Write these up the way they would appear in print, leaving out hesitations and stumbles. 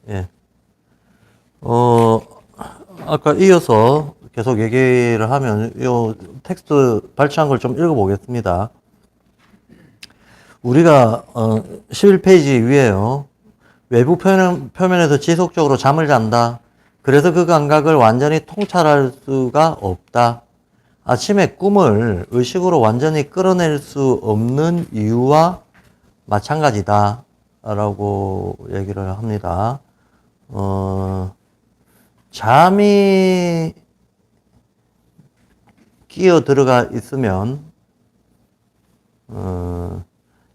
예. 아까 이어서 계속 얘기를 하면, 요 텍스트 발췌한 걸 좀 읽어보겠습니다. 우리가, 11페이지 위에요. 외부 표면에서 지속적으로 잠을 잔다. 그래서 그 감각을 완전히 통찰할 수가 없다. 아침에 꿈을 의식으로 완전히 끌어낼 수 없는 이유와 마찬가지다. 라고 얘기를 합니다. 잠이 끼어 들어가 있으면,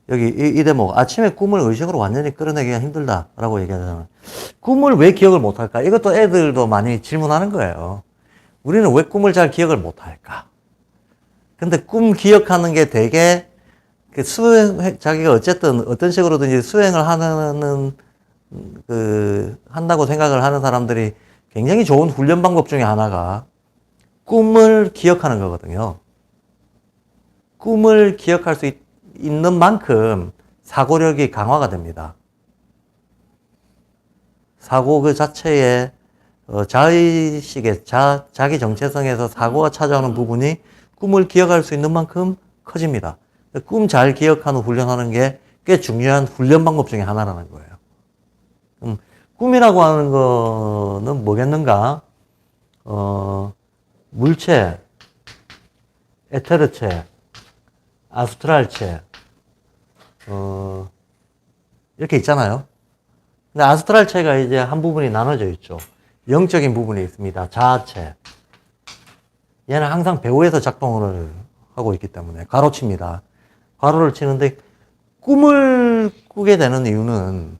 여기 이 대목, 아침에 꿈을 의식으로 완전히 끌어내기가 힘들다라고 얘기하잖아요. 꿈을 왜 기억을 못할까? 이것도 애들도 많이 질문하는 거예요. 우리는 왜 꿈을 잘 기억을 못할까? 근데 꿈 기억하는 게 되게 자기가 어쨌든 어떤 식으로든지 수행을 한다고 생각을 하는 사람들이 굉장히 좋은 훈련 방법 중에 하나가 꿈을 기억하는 거거든요. 꿈을 기억할 수 있는 만큼 사고력이 강화가 됩니다. 사고 그 자체에 자의식의 자기 정체성에서 사고가 찾아오는 부분이 꿈을 기억할 수 있는 만큼 커집니다. 꿈 잘 기억하는 훈련하는 게 꽤 중요한 훈련 방법 중에 하나라는 거예요. 꿈이라고 하는 거는 뭐겠는가? 물체, 에테르체, 아스트랄체, 이렇게 있잖아요. 근데 아스트랄체가 이제 한 부분이 나눠져 있죠. 영적인 부분이 있습니다. 자아체. 얘는 항상 배후에서 작동을 하고 있기 때문에 가로칩니다. 가로를 치는데 꿈을 꾸게 되는 이유는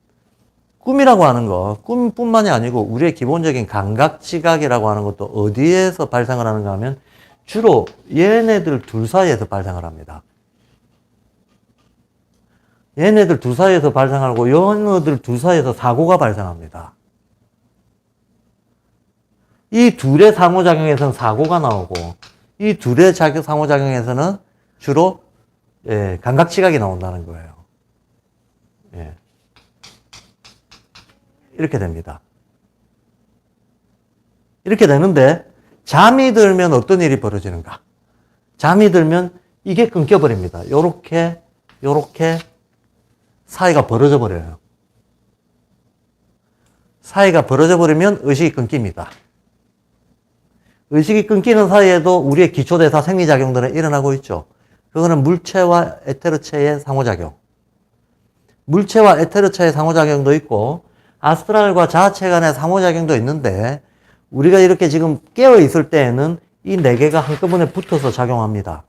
꿈이라고 하는 거, 꿈뿐만이 아니고 우리의 기본적인 감각 지각이라고 하는 것도 어디에서 발생을 하는가 하면 주로 얘네들 둘 사이에서 발생을 합니다. 얘네들 둘 사이에서 발생하고 얘네들 둘 사이에서 사고가 발생합니다. 이 둘의 상호작용에서는 사고가 나오고 이 둘의 상호작용에서는 주로 감각지각이 나온다는 거예요. 예. 이렇게 됩니다. 이렇게 되는데 잠이 들면 어떤 일이 벌어지는가? 잠이 들면 이게 끊겨버립니다. 요렇게 사이가 벌어져 버려요. 사이가 벌어져 버리면 의식이 끊깁니다. 의식이 끊기는 사이에도 우리의 기초대사 생리작용들은 일어나고 있죠. 그거는 물체와 에테르체의 상호작용. 물체와 에테르체의 상호작용도 있고 아스트랄과 자아체 간의 상호작용도 있는데 우리가 이렇게 지금 깨어있을 때에는 이 네 개가 한꺼번에 붙어서 작용합니다.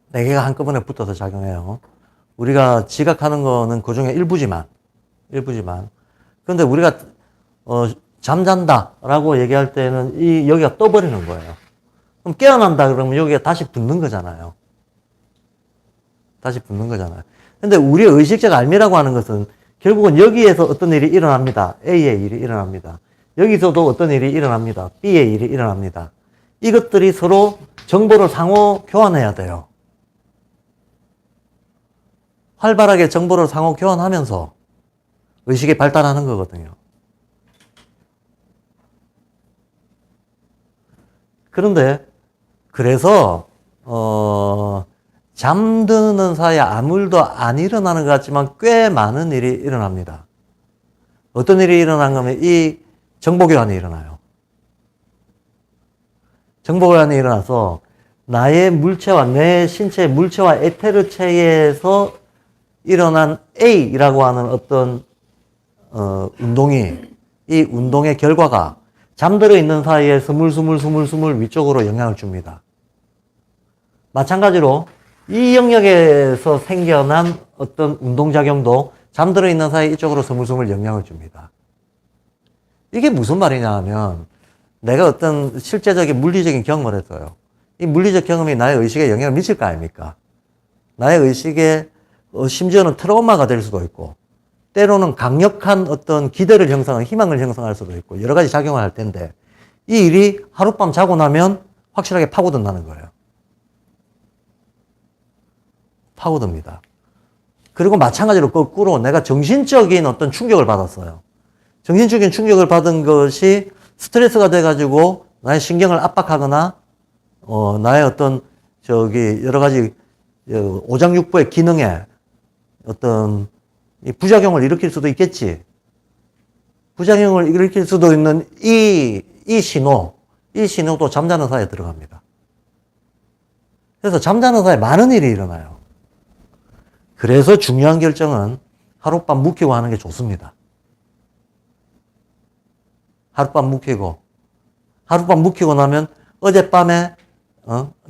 네 개가 한꺼번에 붙어서 작용해요. 우리가 지각하는 거는 그 중에 일부지만. 그런데 우리가 잠잔다라고 얘기할 때는 여기가 떠버리는 거예요. 그럼 깨어난다 그러면 여기가 다시 붙는 거잖아요. 근데 우리의 의식적 알미라고 하는 것은 결국은 여기에서 어떤 일이 일어납니다. A의 일이 일어납니다. 여기서도 어떤 일이 일어납니다. B의 일이 일어납니다. 이것들이 서로 정보를 상호 교환해야 돼요. 활발하게 정보를 상호 교환하면서 의식이 발달하는 거거든요. 그런데 그래서 잠드는 사이에 아무 일도 안 일어나는 것 같지만 꽤 많은 일이 일어납니다. 어떤 일이 일어나면 이 정보교환이 일어나요. 정보교환이 일어나서 나의 물체와 내 신체의 물체와 에테르체에서 일어난 A라고 하는 어떤 운동이 이 운동의 결과가 잠들어 있는 사이에 스물스물 위쪽으로 영향을 줍니다. 마찬가지로 이 영역에서 생겨난 어떤 운동작용도 잠들어 있는 사이 이쪽으로 스물스물 영향을 줍니다. 이게 무슨 말이냐 하면 내가 어떤 실제적인 물리적인 경험을 했어요. 이 물리적 경험이 나의 의식에 영향을 미칠 거 아닙니까? 나의 의식에 심지어는 트라우마가 될 수도 있고 때로는 강력한 어떤 기대를 형성하는 희망을 형성할 수도 있고 여러 가지 작용을 할 텐데 이 일이 하룻밤 자고 나면 확실하게 파고든다는 거예요. 파고듭니다. 그리고 마찬가지로 거꾸로 내가 정신적인 어떤 충격을 받았어요. 정신적인 충격을 받은 것이 스트레스가 돼가지고 나의 신경을 압박하거나, 나의 어떤, 여러 가지, 오장육부의 기능에 어떤 부작용을 일으킬 수도 있겠지. 부작용을 일으킬 수도 있는 이 신호도 잠자는 사이에 들어갑니다. 그래서 잠자는 사이에 많은 일이 일어나요. 그래서 중요한 결정은 하룻밤 묵히고 하는 게 좋습니다. 하룻밤 묵히고 나면 어젯밤에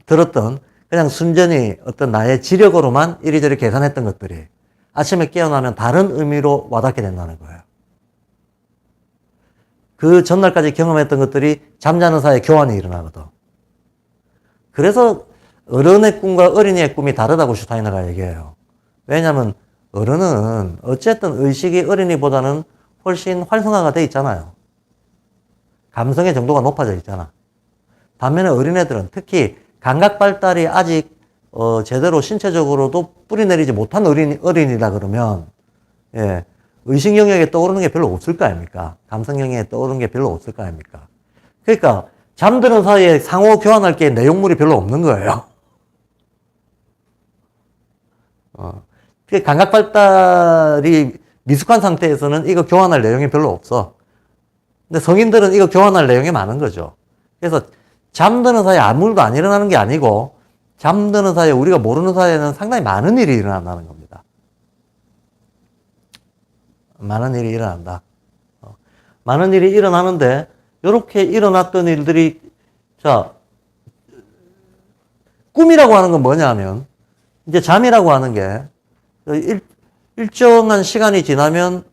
들었던 그냥 순전히 어떤 나의 지력으로만 이리저리 계산했던 것들이 아침에 깨어나면 다른 의미로 와닿게 된다는 거예요. 그 전날까지 경험했던 것들이 잠자는 사이에 교환이 일어나거든. 그래서 어른의 꿈과 어린이의 꿈이 다르다고 슈타이너가 얘기해요. 왜냐하면 어른은 어쨌든 의식이 어린이보다는 훨씬 활성화가 돼 있잖아요. 감성의 정도가 높아져 있잖아. 반면에 어린애들은 특히 감각 발달이 아직 제대로 신체적으로도 뿌리내리지 못한 어린이다 그러면 의식 영역에 떠오르는 게 별로 없을 거 아닙니까? 감성 영역에 떠오르는 게 별로 없을 거 아닙니까? 그러니까 잠드는 사이에 상호 교환할 게 내용물이 별로 없는 거예요. 감각 발달이 미숙한 상태에서는 이거 교환할 내용이 별로 없어. 근데 성인들은 이거 교환할 내용이 많은 거죠. 그래서 잠드는 사이에 아무 일도 안 일어나는 게 아니고 잠드는 사이에 우리가 모르는 사이에는 상당히 많은 일이 일어난다는 겁니다. 많은 일이 일어난다. 많은 일이 일어나는데 이렇게 일어났던 일들이 꿈이라고 하는 건 뭐냐면 이제 잠이라고 하는 게 일정한 시간이 지나면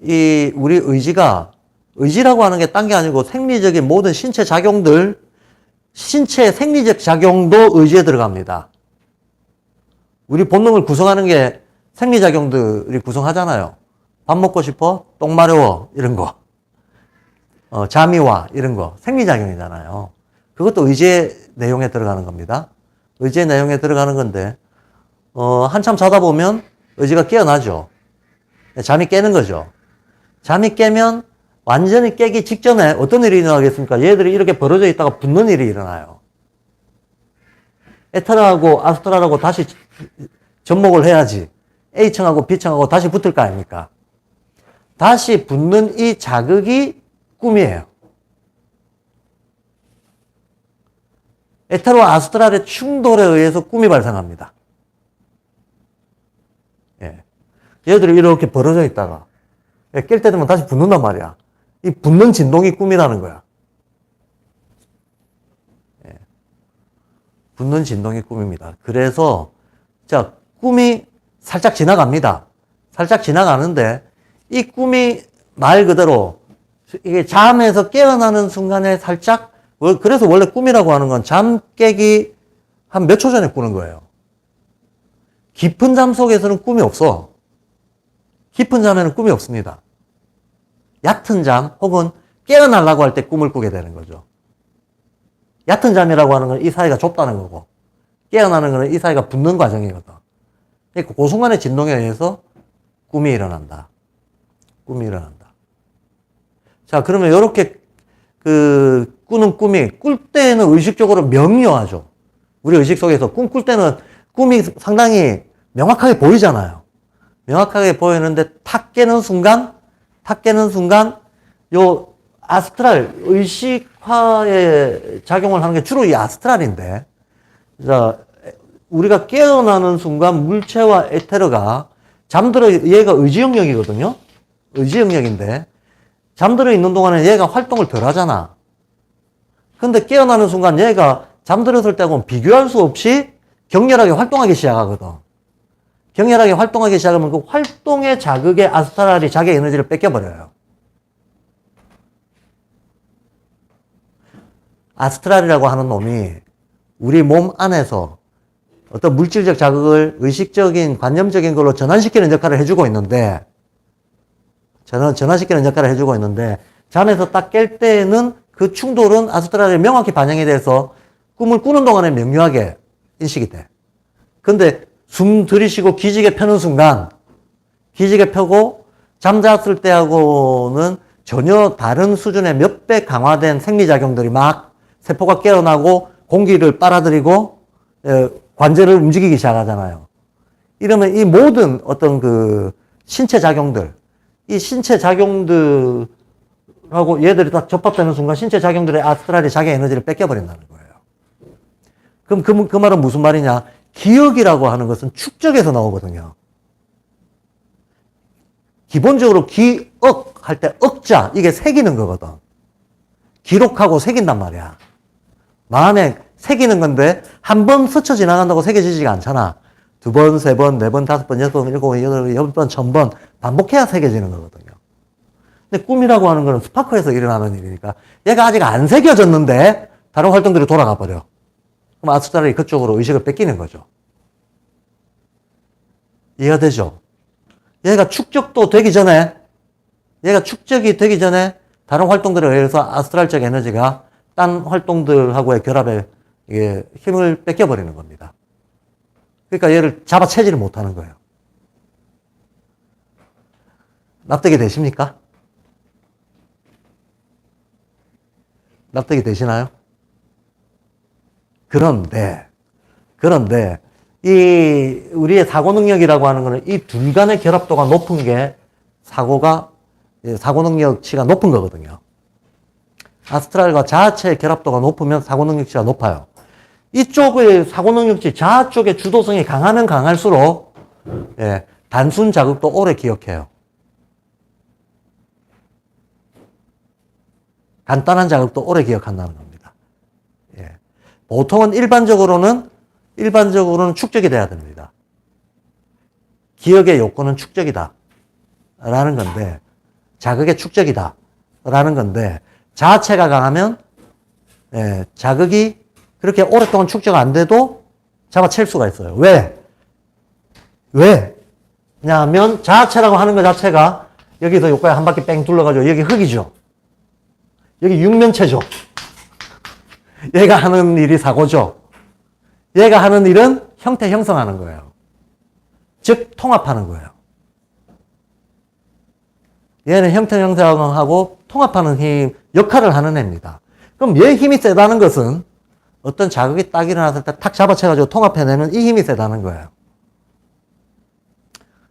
이 우리 의지라고 하는 게 딴 게 아니고 생리적인 모든 신체 작용들, 신체의 생리적 작용도 의지에 들어갑니다. 우리 본능을 구성하는 게 생리작용들이 구성하잖아요. 밥 먹고 싶어? 똥 마려워? 이런 거. 잠이 와? 이런 거. 생리작용이잖아요. 그것도 의지의 내용에 들어가는 겁니다. 의지의 내용에 들어가는 건데, 한참 자다 보면 의지가 깨어나죠. 잠이 깨는 거죠. 잠이 깨면 완전히 깨기 직전에 어떤 일이 일어나겠습니까? 얘들이 이렇게 벌어져 있다가 붙는 일이 일어나요. 에테르하고 아스트랄하고 다시 접목을 해야지. A층하고 B층하고 다시 붙을 거 아닙니까? 다시 붙는 이 자극이 꿈이에요. 에테르와 아스트랄의 충돌에 의해서 꿈이 발생합니다. 얘들이 이렇게 벌어져 있다가 깰 때 되면 다시 붙는단 말이야. 이 붙는 진동이 꿈이라는 거야. 붙는 진동이 꿈입니다. 그래서 꿈이 살짝 지나갑니다. 살짝 지나가는데 이 꿈이 말 그대로 이게 잠에서 깨어나는 순간에 살짝, 그래서 원래 꿈이라고 하는 건 잠 깨기 한 몇 초 전에 꾸는 거예요. 깊은 잠 속에서는 꿈이 없어. 깊은 잠에는 꿈이 없습니다. 얕은 잠 혹은 깨어나려고 할 때 꿈을 꾸게 되는 거죠. 얕은 잠이라고 하는 건 이 사이가 좁다는 거고, 깨어나는 거는 이 사이가 붙는 과정이거든. 그러니까 그 순간의 진동에 의해서 꿈이 일어난다. 꿈이 일어난다. 자, 그러면 이렇게 꾸는 꿈이 꿀 때는 의식적으로 명료하죠. 우리 의식 속에서 꿈 꿀 때는 꿈이 상당히 명확하게 보이잖아요. 명확하게 보이는데 탁 깨는 순간 요 아스트랄 의식화에 작용을 하는 게 주로 이 아스트랄인데, 자, 우리가 깨어나는 순간 물체와 에테르가 얘가 의지 영역이거든요. 의지 영역인데 잠들어 있는 동안에 얘가 활동을 덜 하잖아. 근데 깨어나는 순간 얘가 잠들었을 때하고는 비교할 수 없이 격렬하게 활동하기 시작하거든. 격렬하게 활동하기 시작하면 그 활동의 자극에 아스트랄이 자기 에너지를 뺏겨버려요. 아스트랄이라고 하는 놈이 우리 몸 안에서 어떤 물질적 자극을 의식적인, 관념적인 걸로 전환시키는 역할을 해주고 있는데, 전환시키는 역할을 해주고 있는데, 잠에서 딱 깰 때에는 그 충돌은 아스트랄에 명확히 반영이 돼서 꿈을 꾸는 동안에 명료하게 인식이 돼. 근데 숨 들이쉬고 기지개 펴는 순간, 기지개 펴고 잠잤을 때하고는 전혀 다른 수준의 몇 배 강화된 생리작용들이 막 세포가 깨어나고 공기를 빨아들이고 관절을 움직이기 시작하잖아요. 이러면 이 모든 어떤 그 신체 작용들, 이 신체 작용들하고 얘들이 딱 접합되는 순간 신체 작용들의 아스트랄이 자기 에너지를 뺏겨버린다는 거예요. 그럼 그 말은 무슨 말이냐? 기억이라고 하는 것은 축적에서 나오거든요. 기본적으로 기억 할 때 억자, 이게 새기는 거거든. 기록하고 새긴단 말이야. 마음에 새기는 건데 한 번 스쳐 지나간다고 새겨지지가 않잖아. 두 번, 세 번, 네 번, 다섯 번, 여섯 번, 일곱 번, 여덟, 여덟 번, 천 번 반복해야 새겨지는 거거든요. 근데 꿈이라고 하는 거는 스파크에서 일어나는 일이니까 얘가 아직 안 새겨졌는데 다른 활동들이 돌아가 버려. 그럼 아스트랄이 그쪽으로 의식을 뺏기는 거죠. 이해가 되죠? 얘가 축적도 되기 전에, 얘가 축적이 되기 전에 다른 활동들에 의해서 아스트랄적 에너지가 딴 활동들하고의 결합에 이게 힘을 뺏겨버리는 겁니다. 그러니까 얘를 잡아채지를 못하는 거예요. 납득이 되십니까? 납득이 되시나요? 그런데, 이, 우리의 사고 능력이라고 하는 거는 이 둘 간의 결합도가 높은 게 사고 능력치가 높은 거거든요. 아스트랄과 자아체의 결합도가 높으면 사고 능력치가 높아요. 이쪽의 사고 능력치, 자아 쪽의 주도성이 강하면 강할수록, 예, 단순 자극도 오래 기억해요. 간단한 자극도 오래 기억한다는 겁니다. 예. 보통은 일반적으로는 축적이 돼야 됩니다. 기억의 요건은 축적이다. 라는 건데, 자극의 축적이다. 라는 건데, 자아체가 강하면, 예, 자극이 그렇게 오랫동안 축적 안 돼도 잡아챌 수가 있어요. 왜? 왜냐하면 자아체라고 하는 것 자체가 여기서 요거에 한 바퀴 뺑 둘러가지고 여기 흙이죠. 여기 육면체죠. 얘가 하는 일이 사고죠. 얘가 하는 일은 형태 형성하는 거예요. 즉 통합하는 거예요. 얘는 형태 형성하고 통합하는 힘 역할을 하는 애입니다. 그럼 얘 힘이 세다는 것은 어떤 자극이 딱 일어났을 때 탁 잡아채가지고 통합해내는 이 힘이 세다는 거예요.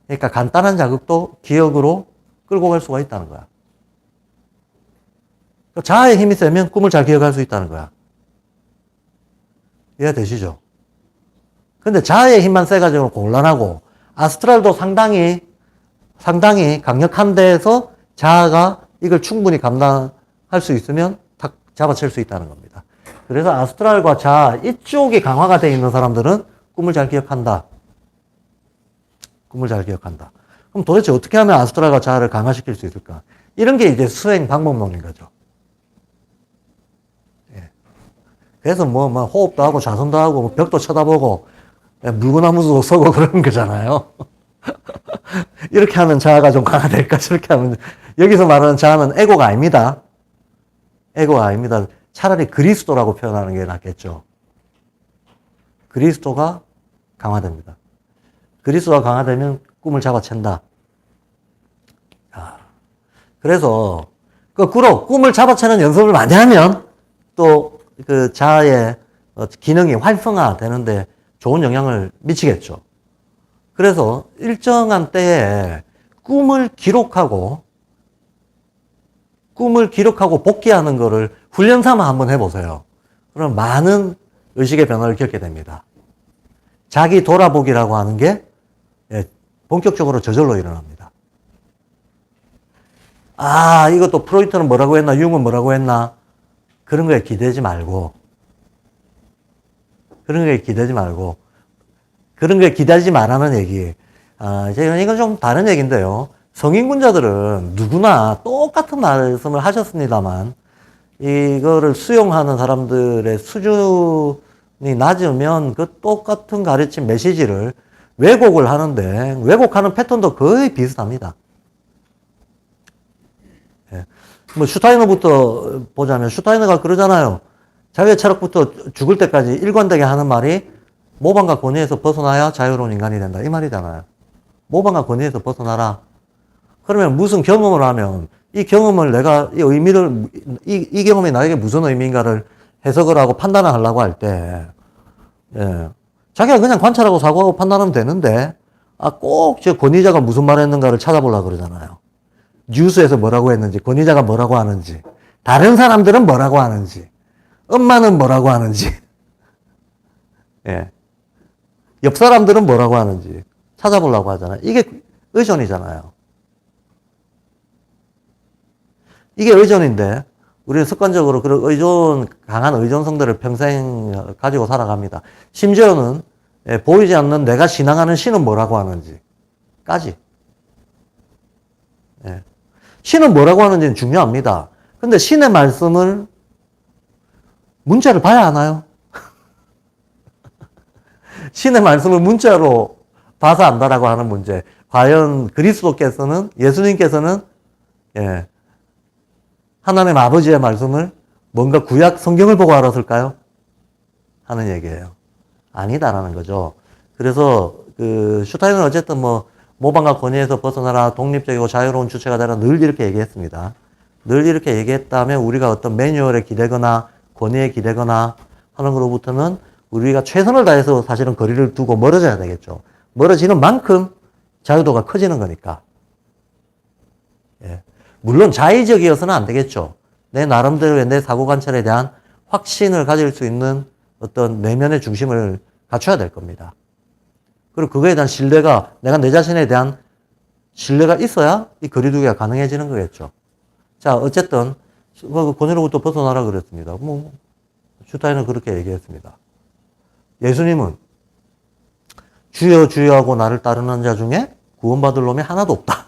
그러니까 간단한 자극도 기억으로 끌고 갈 수가 있다는 거야. 자아의 힘이 세면 꿈을 잘 기억할 수 있다는 거야. 이해가 되시죠? 근데 자아의 힘만 세가지고 곤란하고 아스트랄도 상당히 강력한 데에서 자아가 이걸 충분히 감당할 수 있으면 탁 잡아챌 수 있다는 겁니다. 그래서 아스트랄과 자아 이쪽이 강화가 되어 있는 사람들은 꿈을 잘 기억한다. 그럼 도대체 어떻게 하면 아스트랄과 자아를 강화시킬 수 있을까? 이런 게 이제 수행 방법론인 거죠. 예. 그래서 뭐 호흡도 하고 자선도 하고 뭐 벽도 쳐다보고 물구나무도 서고 그런 거잖아요. 이렇게 하면 자아가 좀 강화될까? 저렇게 하면 여기서 말하는 자아는 에고가 아닙니다. 차라리 그리스도라고 표현하는 게 낫겠죠. 그리스도가 강화됩니다. 그리스도가 강화되면 꿈을 잡아챈다. 그래서 거꾸로 꿈을 잡아채는 연습을 많이 하면 또 그 자아의 기능이 활성화되는데 좋은 영향을 미치겠죠. 그래서 일정한 때에 꿈을 기록하고 복귀하는 거를 훈련 삼아 한번 해보세요. 그럼 많은 의식의 변화를 겪게 됩니다. 자기 돌아보기라고 하는 게 본격적으로 저절로 일어납니다. 이것도 프로이트는 뭐라고 했나, 융은 뭐라고 했나, 그런 거에 기대지 말고, 그런 거에 기대지 말라는 얘기. 이건 좀 다른 얘기인데요. 성인군자들은 누구나 똑같은 말씀을 하셨습니다만, 이거를 수용하는 사람들의 수준이 낮으면 그 똑같은 가르침 메시지를 왜곡을 하는데, 왜곡하는 패턴도 거의 비슷합니다. 예. 뭐 슈타이너부터 보자면 슈타이너가 그러잖아요. 자기의 철학부터 죽을 때까지 일관되게 하는 말이 모방과 권위에서 벗어나야 자유로운 인간이 된다. 이 말이잖아요. 모방과 권위에서 벗어나라. 그러면 무슨 경험을 하면 이 경험을 내가 이 의미를 이 경험이 나에게 무슨 의미인가를 해석을 하고 판단을 하려고 할 때, 예. 자기가 그냥 관찰하고 사고하고 판단하면 되는데, 꼭 저 권위자가 무슨 말 했는가를 찾아보려고 그러잖아요. 뉴스에서 뭐라고 했는지, 권위자가 뭐라고 하는지, 다른 사람들은 뭐라고 하는지, 엄마는 뭐라고 하는지, 예. 옆 사람들은 뭐라고 하는지 찾아보려고 하잖아요. 이게 의존이잖아요. 이게 의존인데, 우리는 습관적으로 그런 강한 의존성들을 평생 가지고 살아갑니다. 심지어는, 예, 보이지 않는 내가 신앙하는 신은 뭐라고 하는지까지. 예. 신은 뭐라고 하는지는 중요합니다. 근데 신의 말씀을, 문자를 봐야 하나요? 신의 말씀을 문자로 봐서 안다라고 하는 문제. 과연 그리스도께서는, 예수님께서는, 예, 하나님 아버지의 말씀을 뭔가 구약 성경을 보고 알았을까요? 하는 얘기예요. 아니다라는 거죠. 그래서 슈타인은 어쨌든 모방과 권위에서 벗어나라, 독립적이고 자유로운 주체가 되라, 늘 이렇게 얘기했습니다. 늘 이렇게 얘기했다면 우리가 어떤 매뉴얼에 기대거나 권위에 기대거나 하는 것로부터는 우리가 최선을 다해서 사실은 거리를 두고 멀어져야 되겠죠. 멀어지는 만큼 자유도가 커지는 거니까. 예. 물론 자의적이어서는 안 되겠죠. 내 나름대로의 내 사고관찰에 대한 확신을 가질 수 있는 어떤 내면의 중심을 갖춰야 될 겁니다. 그리고 그거에 대한 신뢰가, 내가 내 자신에 대한 신뢰가 있어야 이 거리두기가 가능해지는 거겠죠. 자, 어쨌든 권위로부터 벗어나라 그랬습니다. 슈타인은 그렇게 얘기했습니다. 예수님은 주여 주여 하고 나를 따르는 자 중에 구원받을 놈이 하나도 없다.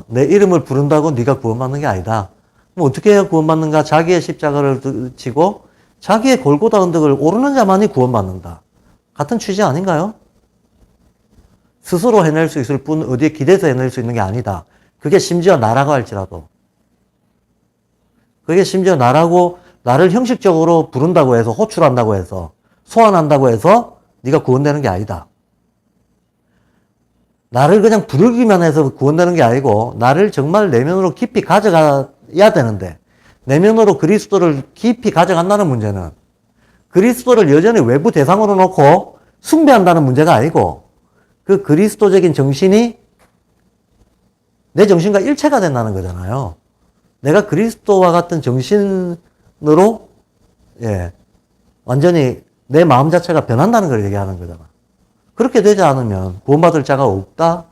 내 이름을 부른다고 네가 구원받는 게 아니다. 그럼 어떻게 해야 구원받는가? 자기의 십자가를 지고 자기의 골고다 언덕을 오르는 자만이 구원받는다. 같은 취지 아닌가요? 스스로 해낼 수 있을 뿐 어디에 기대서 해낼 수 있는 게 아니다. 그게 심지어 나라고 할지라도. 그게 심지어 나라고, 나를 형식적으로 부른다고 해서, 호출한다고 해서, 소환한다고 해서 네가 구원되는 게 아니다. 나를 그냥 부르기만 해서 구원되는 게 아니고 나를 정말 내면으로 깊이 가져가야 되는데, 내면으로 그리스도를 깊이 가져간다는 문제는 그리스도를 여전히 외부 대상으로 놓고 숭배한다는 문제가 아니고 그 그리스도적인 정신이 내 정신과 일체가 된다는 거잖아요. 내가 그리스도와 같은 정신으로, 예, 완전히 내 마음 자체가 변한다는 걸 얘기하는 거잖아. 그렇게 되지 않으면 구원받을 자가 없다.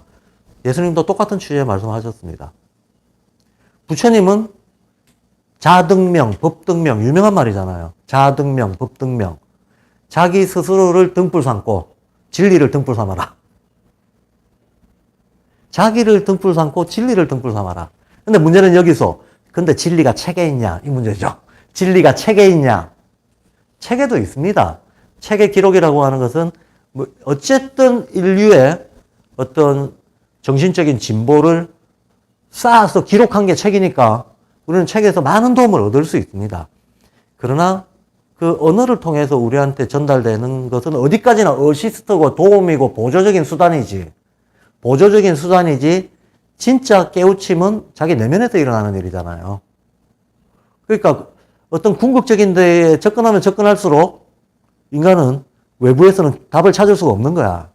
예수님도 똑같은 취지의 말씀하셨습니다. 부처님은 자등명, 법등명, 유명한 말이잖아요. 자등명, 법등명. 자기 스스로를 등불 삼고 진리를 등불 삼아라. 자기를 등불 삼고 진리를 등불 삼아라. 근데 문제는 여기서, 근데 진리가 책에 있냐? 이 문제죠. 진리가 책에 있냐? 책에도 있습니다. 책의 기록이라고 하는 것은 어쨌든 인류의 어떤 정신적인 진보를 쌓아서 기록한 게 책이니까 우리는 책에서 많은 도움을 얻을 수 있습니다. 그러나 그 언어를 통해서 우리한테 전달되는 것은 어디까지나 어시스트고 도움이고 보조적인 수단이지, 진짜 깨우침은 자기 내면에서 일어나는 일이잖아요. 그러니까 어떤 궁극적인 데에 접근하면 접근할수록 인간은 외부에서는 답을 찾을 수가 없는 거야.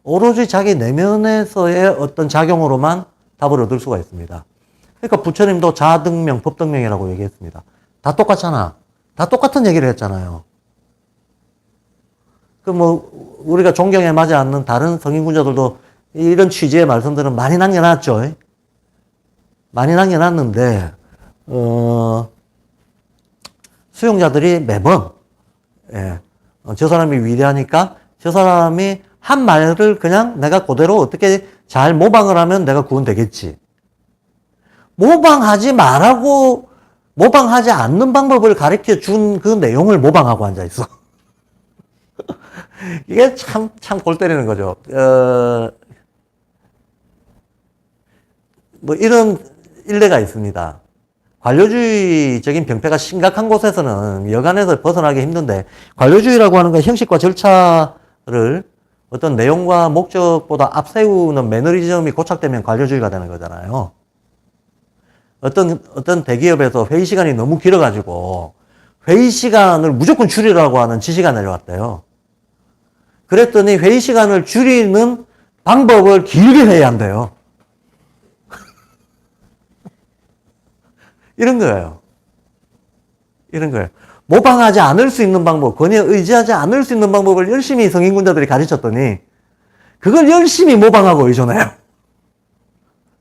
오로지 자기 내면에서의 어떤 작용으로만 답을 얻을 수가 있습니다. 그러니까 부처님도 자등명, 법등명이라고 얘기했습니다. 다 똑같잖아. 다 똑같은 얘기를 했잖아요. 우리가 존경에 맞지 않는 다른 성인군자들도 이런 취지의 말씀들은 많이 남겨놨죠. 많이 남겨놨는데, 수용자들이 매번, 예, 저 사람이 위대하니까 저 사람이 한 말을 그냥 내가 그대로 어떻게 잘 모방을 하면 내가 구원되겠지. 모방하지 말라고, 모방하지 않는 방법을 가르쳐 준 그 내용을 모방하고 앉아있어. 이게 참 골 때리는 거죠. 이런 일례가 있습니다. 관료주의적인 병폐가 심각한 곳에서는 여간에서 벗어나기 힘든데, 관료주의라고 하는 건 형식과 절차를 어떤 내용과 목적보다 앞세우는 매너리즘이 고착되면 관료주의가 되는 거잖아요. 어떤 대기업에서 회의 시간이 너무 길어가지고 회의 시간을 무조건 줄이라고 하는 지시가 내려왔대요. 그랬더니 회의 시간을 줄이는 방법을 길게 회의한대요. 이런 거예요. 이런 거예요. 모방하지 않을 수 있는 방법, 권위에 의지하지 않을 수 있는 방법을 열심히 성인군자들이 가르쳤더니 그걸 열심히 모방하고 의존해요.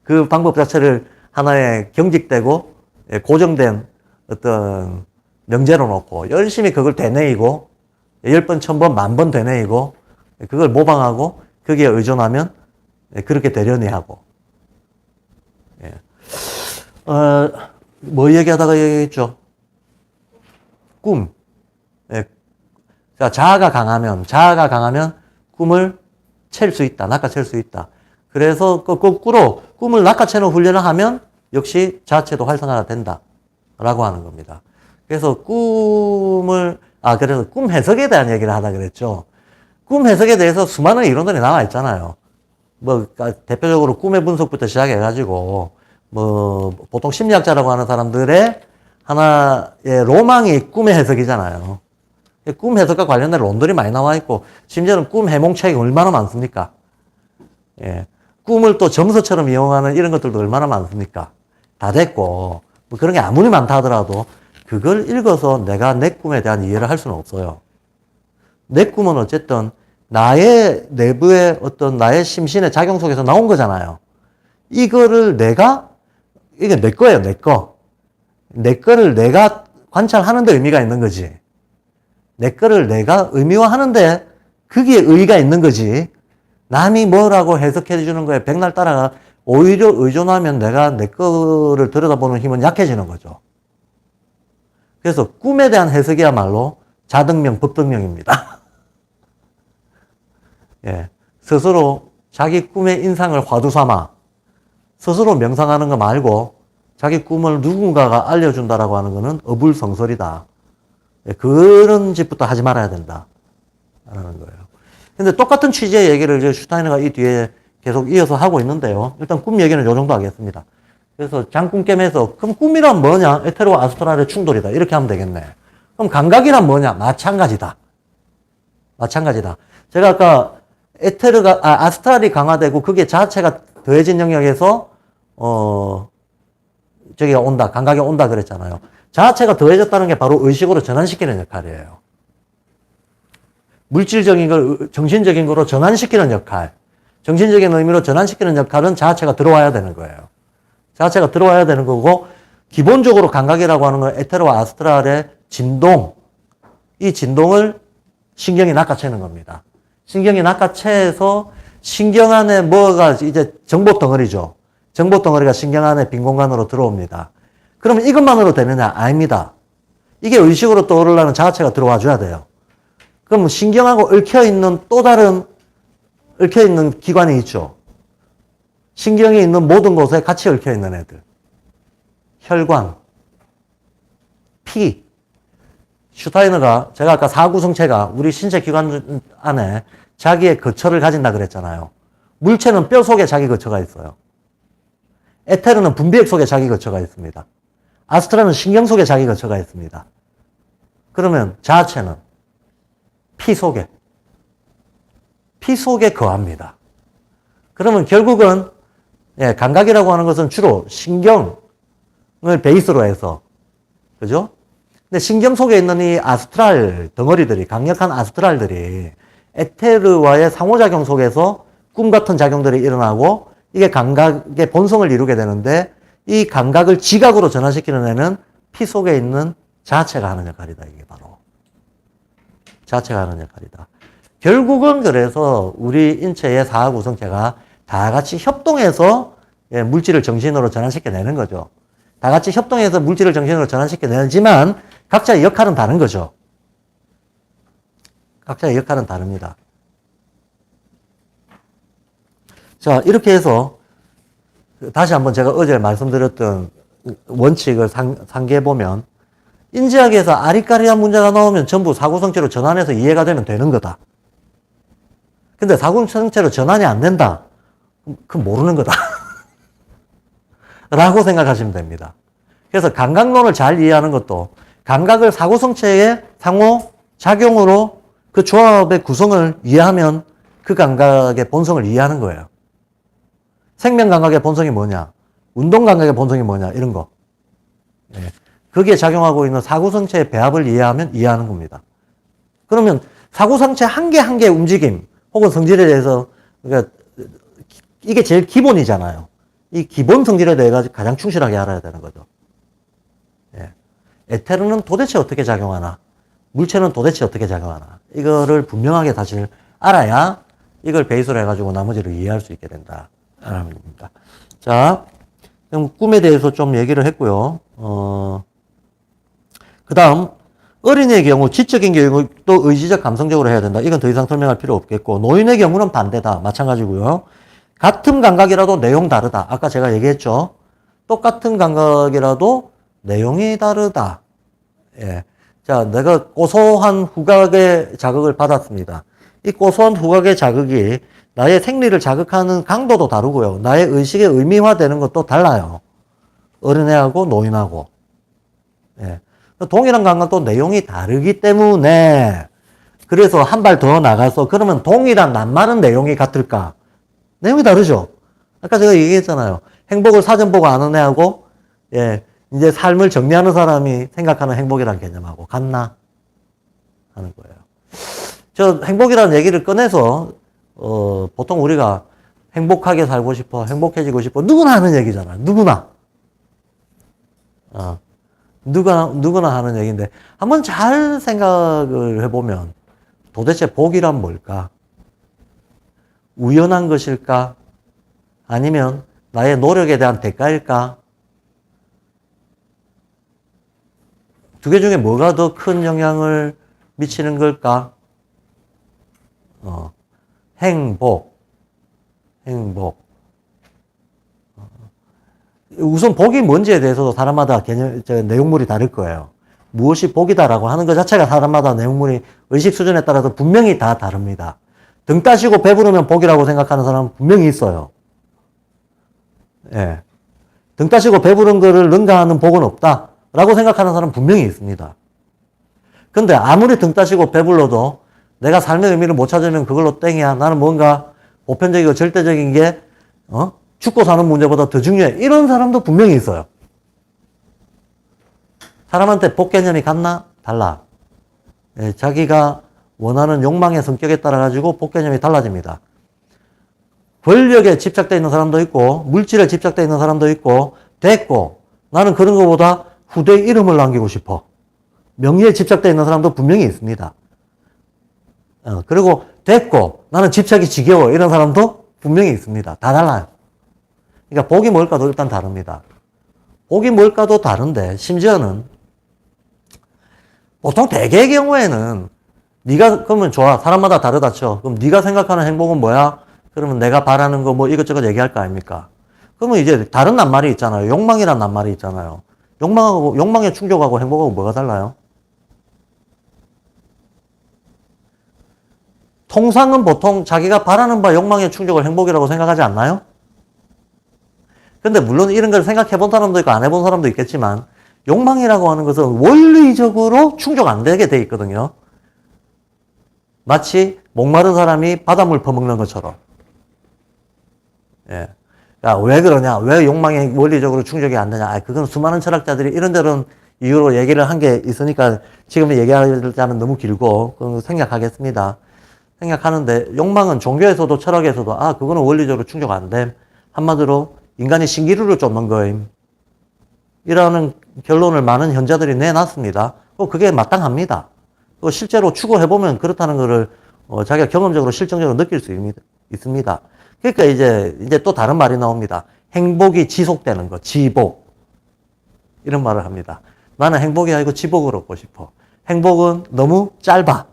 그 방법 자체를 하나의 경직되고 고정된 어떤 명제로 놓고 열심히 그걸 되뇌이고 10번, 1000번, 10,000번 되뇌이고 그걸 모방하고 거기에 의존하면 그렇게 되려니 하고. 뭐 얘기하다가 얘기했죠? 꿈. 자, 자아가 강하면 꿈을 챌 수 있다. 낚아챌 수 있다. 그래서 거꾸로 꿈을 낚아채는 훈련을 하면 역시 자아체도 활성화가 된다. 라고 하는 겁니다. 그래서 그래서 꿈 해석에 대한 얘기를 하다 그랬죠. 꿈 해석에 대해서 수많은 이론들이 나와 있잖아요. 대표적으로 꿈의 분석부터 시작해가지고, 보통 심리학자라고 하는 사람들의 하나의 로망이 꿈의 해석이잖아요. 꿈 해석과 관련된 론들이 많이 나와 있고, 심지어는 꿈 해몽책이 얼마나 많습니까? 예. 꿈을 또 점서처럼 이용하는 이런 것들도 얼마나 많습니까? 다 됐고, 그런 게 아무리 많다 하더라도, 그걸 읽어서 내가 내 꿈에 대한 이해를 할 수는 없어요. 내 꿈은 어쨌든 나의 내부의 어떤 나의 심신의 작용 속에서 나온 거잖아요. 이거를 이게 내 거예요, 내 거. 내 거를 내가 관찰하는 데 의미가 있는 거지. 내 거를 내가 의미화하는데 거기에 의의가 있는 거지. 남이 뭐라고 해석해 주는 거에 백날 따라가 오히려 의존하면 내가 내 거를 들여다보는 힘은 약해지는 거죠. 그래서 꿈에 대한 해석이야말로 자등명, 법등명입니다. 예. 스스로 자기 꿈의 인상을 화두 삼아 스스로 명상하는 거 말고 자기 꿈을 누군가가 알려준다라고 하는 거는 어불성설이다. 예. 그런 짓부터 하지 말아야 된다. 라는 거예요. 근데 똑같은 취지의 얘기를 이제 슈타이너가 이 뒤에 계속 이어서 하고 있는데요. 일단 꿈 얘기는 요 정도 하겠습니다. 그래서 장꿈겜에서 그럼 꿈이란 뭐냐? 에테르와 아스트랄의 충돌이다. 이렇게 하면 되겠네. 그럼 감각이란 뭐냐? 마찬가지다. 제가 아까 아스트랄이 강화되고 그게 자체가 더해진 영역에서 저기가 온다. 감각이 온다 그랬잖아요. 자체가 더해졌다는 게 바로 의식으로 전환시키는 역할이에요. 물질적인 걸 정신적인 거로 전환시키는 역할. 정신적인 의미로 전환시키는 역할은 자체가 들어와야 되는 거예요. 자체가 들어와야 되는 거고, 기본적으로 감각이라고 하는 건 에테르와 아스트랄의 진동, 이 진동을 신경이 낚아채는 겁니다. 신경이 낚아채서 신경 안에 뭐가 이제 정보 덩어리죠. 정보 덩어리가 신경 안에 빈 공간으로 들어옵니다. 그러면 이것만으로 되느냐? 아닙니다. 이게 의식으로 떠오르려면 자체가 들어와 줘야 돼요. 그럼 신경하고 얽혀있는 또 다른 얽혀있는 기관이 있죠. 신경이 있는 모든 곳에 같이 얽혀있는 애들. 혈관, 피. 슈타이너가 제가 아까 사구성체가 우리 신체 기관 안에 자기의 거처를 가진다 그랬잖아요. 물체는 뼈 속에 자기 거처가 있어요. 에테르는 분비액 속에 자기 거처가 있습니다. 아스트라는 신경 속에 자기 거처가 있습니다. 그러면 자아체는 피 속에 거합니다. 그러면 결국은 감각이라고 하는 것은 주로 신경을 베이스로 해서, 그죠? 근데 신경 속에 있는 이 아스트랄 덩어리들이, 강력한 아스트랄들이 에테르와의 상호작용 속에서 꿈 같은 작용들이 일어나고 이게 감각의 본성을 이루게 되는데 이 감각을 지각으로 전환시키는 애는 피 속에 있는 자체가 하는 역할이다. 이게 바로. 자체가 하는 역할이다. 결국은 그래서 우리 인체의 사하구성체가 다 같이 협동해서 물질을 정신으로 전환시켜내는 거죠. 다 같이 협동해서 물질을 정신으로 전환시켜내지만 각자의 역할은 다른 거죠. 각자의 역할은 다릅니다. 자, 이렇게 해서 다시 한번 제가 어제 말씀드렸던 원칙을 상기해 보면 인지하기에서 아리까리한 문제가 나오면 전부 사고성체로 전환해서 이해가 되면 되는 거다. 근데 사고성체로 전환이 안 된다. 그건 모르는 거다. 라고 생각하시면 됩니다. 그래서 감각론을 잘 이해하는 것도 감각을 사고성체의 상호작용으로 그 조합의 구성을 이해하면 그 감각의 본성을 이해하는 거예요. 생명감각의 본성이 뭐냐? 운동감각의 본성이 뭐냐? 이런 거. 예. 거기에 작용하고 있는 사고성체의 배합을 이해하면 이해하는 겁니다. 그러면 사고성체 한 개 한 개의 움직임 혹은 성질에 대해서 그러니까 이게 제일 기본이잖아요. 이 기본 성질에 대해 가장 충실하게 알아야 되는 거죠. 예. 에테르는 도대체 어떻게 작용하나? 물체는 도대체 어떻게 작용하나? 이거를 분명하게 사실 알아야 이걸 베이스로 해가지고 나머지를 이해할 수 있게 된다. 라는 겁니다. 자, 그럼 꿈에 대해서 좀 얘기를 했고요. 그 다음, 어린이의 경우 지적인 교육도 의지적 감성적으로 해야 된다. 이건 더 이상 설명할 필요 없겠고, 노인의 경우는 반대다. 마찬가지고요. 같은 감각이라도 내용 다르다. 아까 제가 얘기했죠. 똑같은 감각이라도 내용이 다르다. 예. 자, 내가 고소한 후각의 자극을 받았습니다. 이 고소한 후각의 자극이 나의 생리를 자극하는 강도도 다르고요. 나의 의식의 의미화되는 것도 달라요. 어린애하고 노인하고. 예. 동일한 감각도 내용이 다르기 때문에 그래서 한 발 더 나가서 그러면 동일한 낱말은 내용이 같을까? 내용이 다르죠. 아까 제가 얘기했잖아요. 행복을 사전 보고 아는 애하고 예, 이제 삶을 정리하는 사람이 생각하는 행복이라는 개념하고 같나? 하는 거예요. 저 행복이라는 얘기를 꺼내서 보통 우리가 행복하게 살고 싶어, 행복해지고 싶어 누구나 하는 얘기잖아요. 누구나. 누구나 하는 얘기인데 한번 잘 생각을 해보면 도대체 복이란 뭘까? 우연한 것일까? 아니면 나의 노력에 대한 대가일까? 두 개 중에 뭐가 더 큰 영향을 미치는 걸까? 행복. 우선 복이 뭔지에 대해서도 사람마다 내용물이 다를 거예요. 무엇이 복이다라고 하는 것 자체가 사람마다 내용물이 의식 수준에 따라서 분명히 다 다릅니다. 등 따시고 배부르면 복이라고 생각하는 사람은 분명히 있어요. 예. 등 따시고 배부른 거를 능가하는 복은 없다라고 생각하는 사람은 분명히 있습니다. 근데 아무리 등 따시고 배불러도 내가 삶의 의미를 못 찾으면 그걸로 땡이야. 나는 뭔가 보편적이고 절대적인 게 죽고 사는 문제보다 더 중요해. 이런 사람도 분명히 있어요. 사람한테 복 개념이 같나? 달라. 예, 자기가 원하는 욕망의 성격에 따라 가지고 복 개념이 달라집니다. 권력에 집착되어 있는 사람도 있고 물질에 집착되어 있는 사람도 있고 됐고 나는 그런 것보다 후대의 이름을 남기고 싶어. 명예에 집착되어 있는 사람도 분명히 있습니다. 그리고 됐고 나는 집착이 지겨워. 이런 사람도 분명히 있습니다. 다 달라요. 그러니까 복이 뭘까도 일단 다릅니다. 복이 뭘까도 다른데 심지어는 보통 대개의 경우에는 네가 그러면 좋아. 사람마다 다르다 쳐. 그럼 네가 생각하는 행복은 뭐야? 그러면 내가 바라는 거 뭐 이것저것 얘기할 거 아닙니까? 그러면 이제 다른 낱말이 있잖아요. 욕망이란 낱말이 있잖아요. 욕망에 충족하고 행복하고 뭐가 달라요? 통상은 보통 자기가 바라는 바 욕망의 충족을 행복이라고 생각하지 않나요? 근데 물론 이런 걸 생각해 본 사람도 있고 안 해본 사람도 있겠지만 욕망이라고 하는 것은 원리적으로 충족 안 되게 돼 있거든요. 마치 목마른 사람이 바닷물 퍼먹는 것처럼. 예. 야, 왜 그러냐? 왜 욕망이 원리적으로 충족이 안 되냐? 그건 수많은 철학자들이 이런저런 이유로 얘기를 한 게 있으니까 지금 얘기하자면 너무 길고 그건 생각하겠습니다. 생각하는데 욕망은 종교에서도 철학에서도 그거는 원리적으로 충족 안 됨. 한마디로 인간이 신기루를 쫓는 거임. 이라는 결론을 많은 현자들이 내놨습니다. 그게 마땅합니다. 실제로 추구해보면 그렇다는 것을 자기가 경험적으로 실증적으로 느낄 수 있습니다. 그러니까 이제 또 다른 말이 나옵니다. 행복이 지속되는 거, 지복. 이런 말을 합니다. 나는 행복이 아니고 지복을 얻고 싶어. 행복은 너무 짧아.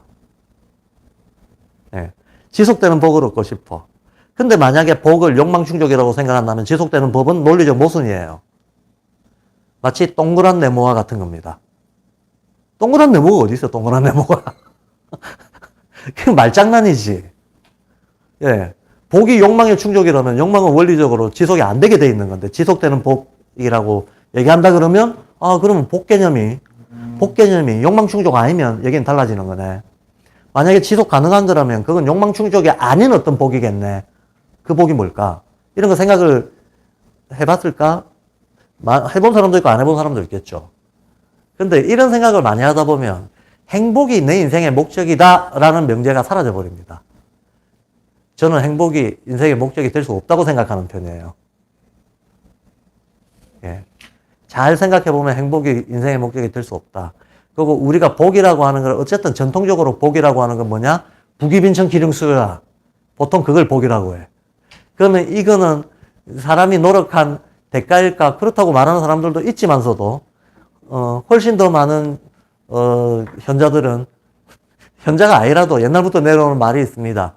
네. 지속되는 복을 얻고 싶어. 근데 만약에 복을 욕망 충족이라고 생각한다면 지속되는 법은 논리적 모순이에요. 마치 동그란 네모와 같은 겁니다. 동그란 네모가 어디 있어, 동그란 네모가. 그게 말장난이지. 예. 복이 욕망의 충족이라면 욕망은 원리적으로 지속이 안 되게 돼 있는 건데, 지속되는 복이라고 얘기한다 그러면, 그러면 복 개념이 욕망 충족 아니면 얘기는 달라지는 거네. 만약에 지속 가능한 거라면 그건 욕망 충족이 아닌 어떤 복이겠네. 그 복이 뭘까? 이런 거 생각을 해봤을까? 해본 사람도 있고 안 해본 사람도 있겠죠. 근데 이런 생각을 많이 하다 보면 행복이 내 인생의 목적이다라는 명제가 사라져 버립니다. 저는 행복이 인생의 목적이 될 수 없다고 생각하는 편이에요. 예. 잘 생각해보면 행복이 인생의 목적이 될 수 없다. 그리고 우리가 복이라고 하는 걸 어쨌든 전통적으로 복이라고 하는 건 뭐냐? 부귀빈천 기능수야. 보통 그걸 복이라고 해. 그러면 이거는 사람이 노력한 대가일까? 그렇다고 말하는 사람들도 있지만서도 훨씬 더 많은 현자들은 현자가 아니라도 옛날부터 내려오는 말이 있습니다.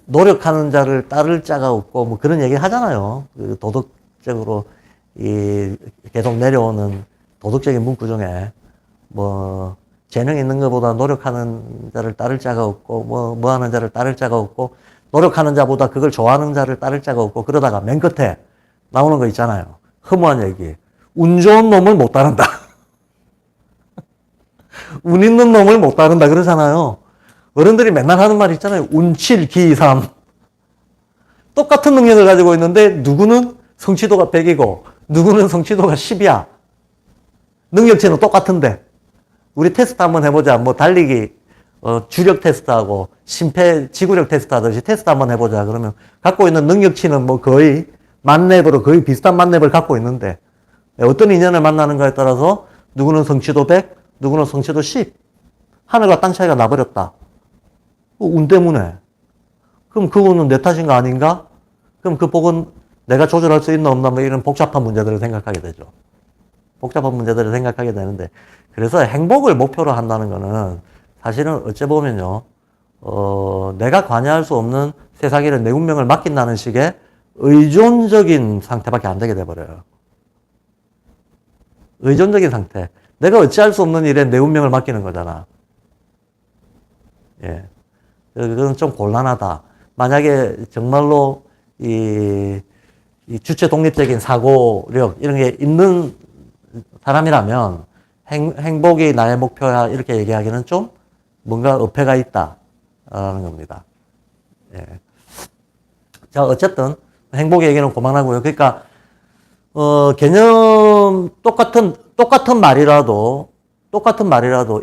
노력하는 자를 따를 자가 없고 뭐 그런 얘기 하잖아요. 그 도덕적으로 계속 내려오는 도덕적인 문구 중에 뭐 재능 있는 것보다 노력하는 자를 따를 자가 없고 뭐 하는 자를 따를 자가 없고 노력하는 자보다 그걸 좋아하는 자를 따를 자가 없고 그러다가 맨 끝에 나오는 거 있잖아요. 허무한 얘기. 운 좋은 놈을 못 따른다. 운 있는 놈을 못 따른다 그러잖아요. 어른들이 맨날 하는 말 있잖아요. 운칠 기삼. 똑같은 능력을 가지고 있는데 누구는 성취도가 100이고 누구는 성취도가 10이야. 능력치는 똑같은데. 우리 테스트 한번 해보자. 뭐 달리기 주력 테스트하고 심폐 지구력 테스트 하듯이 테스트 한번 해보자. 그러면 갖고 있는 능력치는 뭐 거의 만렙으로 거의 비슷한 만렙을 갖고 있는데 어떤 인연을 만나는가에 따라서 누구는 성취도 100, 누구는 성취도 10. 하늘과 땅 차이가 나버렸다. 운 때문에. 그럼 그거는 내 탓인 거 아닌가? 그럼 그 복은 내가 조절할 수 있나 없나 뭐 이런 복잡한 문제들을 생각하게 되죠. 복잡한 문제들을 생각하게 되는데 그래서 행복을 목표로 한다는 거는 사실은 어째 보면요. 내가 관여할 수 없는 세상에 내 운명을 맡긴다는 식의 의존적인 상태밖에 안 되게 돼버려요. 의존적인 상태. 내가 어찌할 수 없는 일에 내 운명을 맡기는 거잖아. 예. 그건 좀 곤란하다. 만약에 정말로 이 주체 독립적인 사고력 이런 게 있는 사람이라면 행복이 나의 목표야 이렇게 얘기하기는 좀 뭔가 어폐가 있다라는 겁니다. 예. 자, 어쨌든 행복의 얘기는 그만하고요. 그러니까 개념 똑같은 말이라도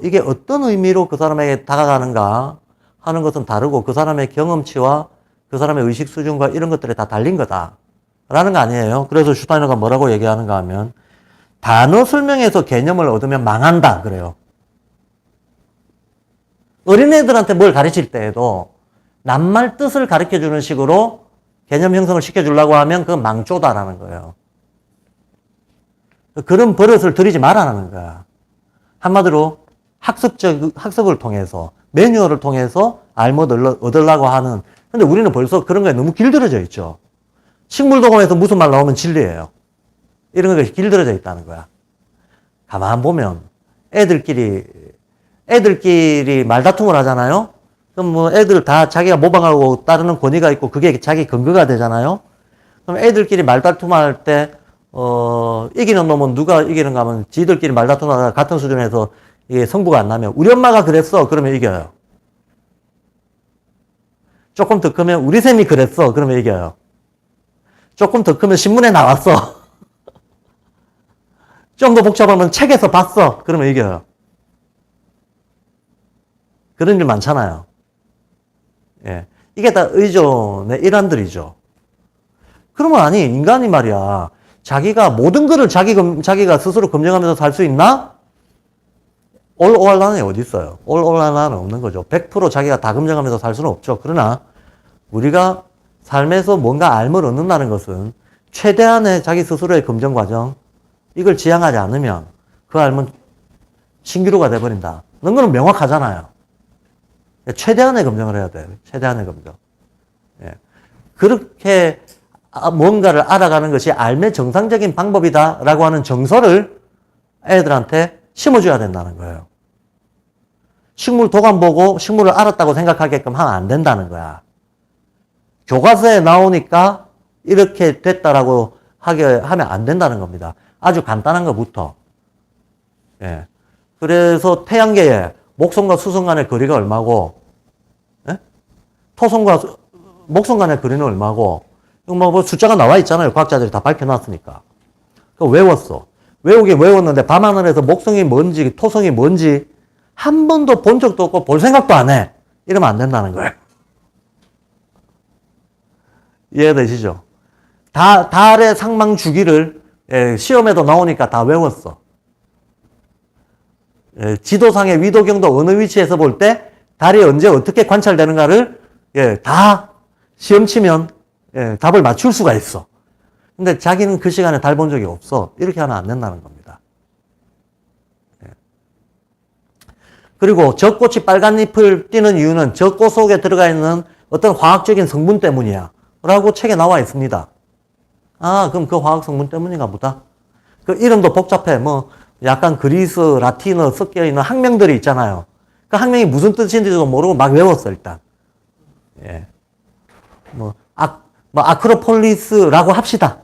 이게 어떤 의미로 그 사람에게 다가가는가 하는 것은 다르고 그 사람의 경험치와 그 사람의 의식 수준과 이런 것들이 다 달린 거다라는 거 아니에요. 그래서 슈타이너가 뭐라고 얘기하는가 하면 단어 설명에서 개념을 얻으면 망한다 그래요. 어린애들한테 뭘 가르칠 때에도 낱말 뜻을 가르쳐주는 식으로 개념 형성을 시켜주려고 하면 그건 망조다라는 거예요. 그런 버릇을 들이지 말라는 거야. 한마디로 학습을 통해서 매뉴얼을 통해서 알못 얻으려고 하는. 근데 우리는 벌써 그런 거에 너무 길들여져 있죠. 식물도감에서 무슨 말 나오면 진리예요. 이런 것이 길들여져 있다는 거야. 가만 보면 애들끼리 말다툼을 하잖아요. 그럼 뭐 애들 다 자기가 모방하고 따르는 권위가 있고 그게 자기 근거가 되잖아요. 그럼 애들끼리 말다툼할 때 이기는 놈은 누가 이기는가 하면 지들끼리 말다툼하다가 같은 수준에서 이게 성부가 안 나면 우리 엄마가 그랬어 그러면 이겨요. 조금 더 크면 우리 쌤이 그랬어 그러면 이겨요. 조금 더 크면 신문에 나왔어. 좀 더 복잡하면 책에서 봤어 그러면 이겨요. 그런 일 많잖아요. 예. 이게 다 의존의 일환들이죠. 그러면 아니 인간이 말이야 자기가 모든 거를 자기가 스스로 검증하면서 살 수 있나? 올 or none이 어디 있어요? 올 or none은 없는 거죠. 100% 자기가 다 검증하면서 살 수는 없죠. 그러나 우리가 삶에서 뭔가 알을 얻는다는 것은 최대한의 자기 스스로의 검증 과정 이걸 지향하지 않으면 그 알은 신기루가 돼버린다. 이런 거는 명확하잖아요. 최대한의 검증을 해야 돼요. 최대한의 검증. 예. 그렇게 뭔가를 알아가는 것이 삶의 정상적인 방법이다라고 하는 정서를 애들한테 심어줘야 된다는 거예요. 식물 도감 보고 식물을 알았다고 생각하게끔 하면 안 된다는 거야. 교과서에 나오니까 이렇게 됐다라고 하면 안 된다는 겁니다. 아주 간단한 것부터. 예. 그래서 태양계에 목성과 수성 간의 거리가 얼마고, 예? 토성과 목성 간의 거리는 얼마고, 이거 뭐 숫자가 나와 있잖아요. 과학자들이 다 밝혀놨으니까. 그거 외웠어. 외우긴 외웠는데 밤하늘에서 목성이 뭔지, 토성이 뭔지 한 번도 본 적도 없고 볼 생각도 안 해. 이러면 안 된다는 거예요. 이해되시죠? 달의 상망 주기를 시험에도 나오니까 다 외웠어. 지도상의 위도경도 어느 위치에서 볼 때 달이 언제 어떻게 관찰되는가를 다 시험 치면 답을 맞출 수가 있어. 근데 자기는 그 시간에 달 본 적이 없어. 이렇게 하면 안 된다는 겁니다. 그리고 젖꽃이 빨간 잎을 띠는 이유는 젖꽃 속에 들어가 있는 어떤 화학적인 성분 때문이야. 라고 책에 나와 있습니다. 아, 그럼 그 화학 성분 때문인가 보다. 그 이름도 복잡해. 뭐, 약간 그리스, 라틴어 섞여 있는 학명들이 있잖아요. 그 학명이 무슨 뜻인지도 모르고 막 외웠어, 일단. 예. 아크로폴리스라고 합시다.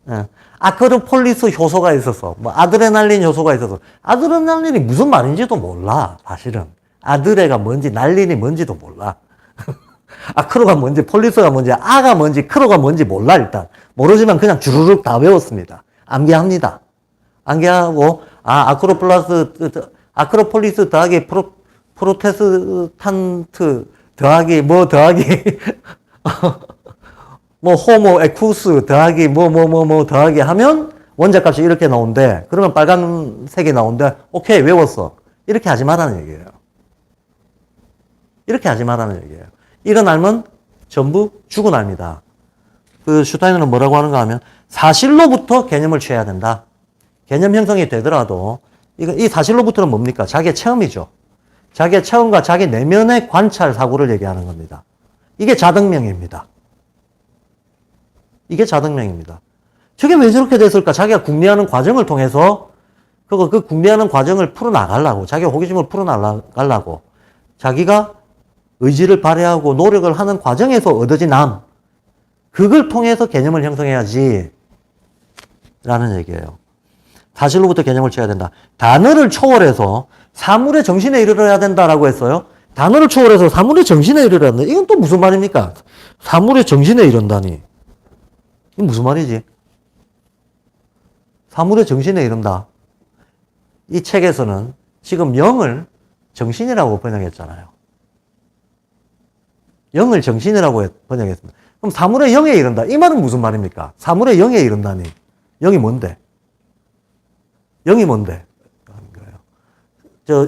예. 아크로폴리스 효소가 있었어. 뭐, 아드레날린 효소가 있었어. 아드레날린이 무슨 말인지도 몰라, 사실은. 아드레가 뭔지, 날린이 뭔지도 몰라. 아크로가 뭔지, 폴리스가 뭔지, 아가 뭔지, 크로가 뭔지 몰라, 일단. 모르지만 그냥 주르륵 다 외웠습니다. 암기합니다. 암기하고, 아크로폴리스 더하기 프로테스탄트 더하기, 뭐 더하기, 뭐, 호모 에쿠스 더하기, 더하기 하면 원자값이 이렇게 나온대. 그러면 빨간색이 나온대. 오케이, 외웠어. 이렇게 하지 말라는 얘기예요. 이렇게 하지 말라는 얘기예요. 이런 알면 전부 죽은 알입니다. 그 슈타이너는 뭐라고 하는가 하면 사실로부터 개념을 취해야 된다. 개념 형성이 되더라도 이 사실로부터는 뭡니까? 자기의 체험이죠. 자기의 체험과 자기 내면의 관찰 사고를 얘기하는 겁니다. 이게 자등명입니다. 이게 자등명입니다. 저게 왜 저렇게 됐을까? 자기가 궁리하는 과정을 통해서 그 궁리하는 과정을 풀어나가려고, 자기가 호기심을 풀어나가려고, 자기가 의지를 발휘하고 노력을 하는 과정에서 얻어진 남, 그걸 통해서 개념을 형성해야지 라는 얘기예요. 사실로부터 개념을 취해야 된다. 단어를 초월해서 사물의 정신에 이르러야 된다라고 했어요. 단어를 초월해서 사물의 정신에 이르러야 된다. 이건 또 무슨 말입니까? 사물의 정신에 이른다니. 이게 무슨 말이지? 사물의 정신에 이른다. 이 책에서는 지금 영을 정신이라고 번역했잖아요. 영을 정신이라고 번역했습니다. 그럼 사물의 영에 이른다. 이 말은 무슨 말입니까? 사물의 영에 이른다니. 영이 뭔데? 영이 뭔데?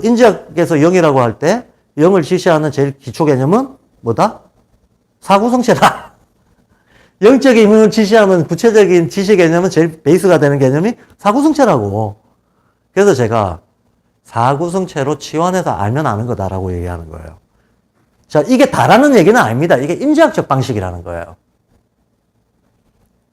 인지학에서 영이라고 할 때 영을 지시하는 제일 기초 개념은 뭐다? 사구성체다. 영적인 힘을 지시하는 구체적인 지시 개념은 제일 베이스가 되는 개념이 사구성체라고. 그래서 제가 사구성체로 치환해서 알면 아는 거다라고 얘기하는 거예요. 자, 이게 다라는 얘기는 아닙니다. 이게 인지학적 방식이라는 거예요.